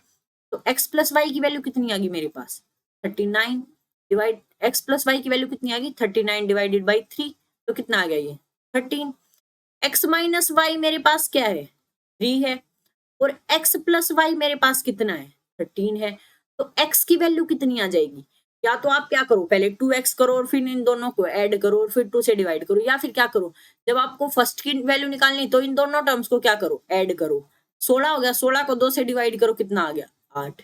तो एक्स प्लस वाई की वैल्यू कितनी आ गई मेरे पास 39, डिवाइड एक्स प्लस वाई की वैल्यू कितनी आ गई 39 डिवाइडेड बाई 3, तो कितना आ गया ये 13। एक्स माइनस वाई मेरे पास क्या है 3 है, और x प्लस वाई मेरे पास कितना है 13 है, तो x की वैल्यू कितनी आ जाएगी, या तो आप क्या करो पहले 2x करो और फिर इन दोनों को ऐड करो और फिर 2 से डिवाइड करो, या फिर क्या करो जब आपको फर्स्ट की वैल्यू निकालनी तो इन दोनों टर्म्स को क्या करो ऐड करो, 16 हो गया, 16 को 2 से डिवाइड करो कितना आ गया 8।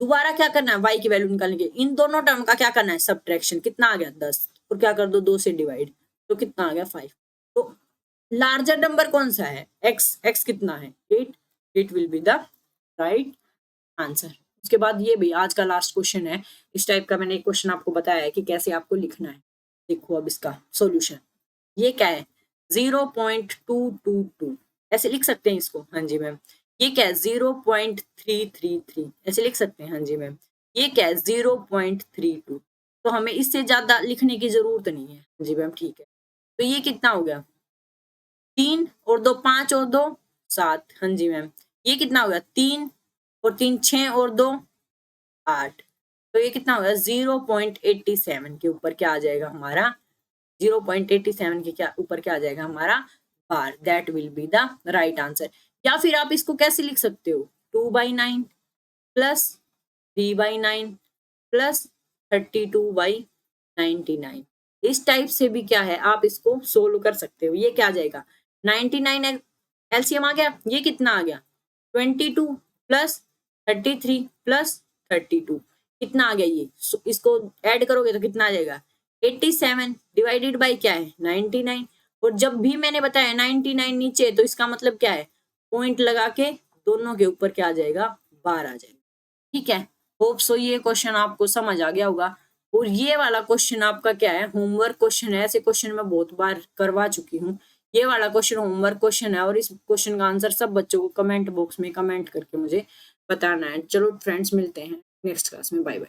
दोबारा क्या करना है y की वैल्यू निकालने के इन दोनों टर्म का क्या करना है सब्ट्रैक्शन, कितना आ गया 10, और क्या कर दो 2 से डिवाइड, तो कितना आ गया 5। तो लार्जर नंबर कौन सा है x कितना है 8, it will be the right answer. उसके बाद ये भी आज का लास्ट क्वेश्चन है, इस टाइप का मैंने एक क्वेश्चन आपको बताया है कि कैसे आपको लिखना है। देखो अब इसका सॉल्यूशन, ये क्या है 0.222 ऐसे लिख सकते हैं इसको। हाँ जी मैम, ये क्या है 0.333 ऐसे लिख सकते हैं। हाँ जी मैम, ये क्या है 0.32, तो हमें इससे ज्यादा लिखने की जरूरत नहीं है। हाँ जी मैम ठीक है, तो ये कितना हो गया 3 और 2 5 और 2 7। हाँ जी मैम, ये कितना हो गया 3 और 3 6 और 2 8, तो ये कितना होगा 0.87 के ऊपर क्या आ जाएगा हमारा 0.87 के क्या ऊपर क्या आ जाएगा हमारा बार, that will be the right answer. या फिर आप इसको कैसे लिख सकते हो 2/9 प्लस 3/9 प्लस 32/99, इस टाइप से भी क्या है आप इसको सोल्व कर सकते हो। ये क्या आ जाएगा 99 एलसीएम आ गया, ये कितना आ गया 22 प्लस 33 प्लस 32, कितना आ गया ये इसको ऐड करोगे तो कितना आ जाएगा 87 डिवाइडेड बाय क्या है 99, और जब भी मैंने बताया 99 नीचे तो इसका मतलब क्या है पॉइंट लगा के दोनों के ऊपर क्या आ जाएगा बार आ जाएगा। ठीक है, होप सो ये क्वेश्चन आपको समझ आ गया होगा। और ये वाला क्वेश्चन आपका क्या है होमवर्क क्वेश्चन है, ऐसे क्वेश्चन मैं बहुत बार करवा चुकी हूँ। ये वाला क्वेश्चन होमवर्क क्वेश्चन है और इस क्वेश्चन का आंसर सब बच्चों को कमेंट बॉक्स में कमेंट करके मुझे बताना है। चलो फ्रेंड्स मिलते हैं नेक्स्ट क्लास में, बाय बाय।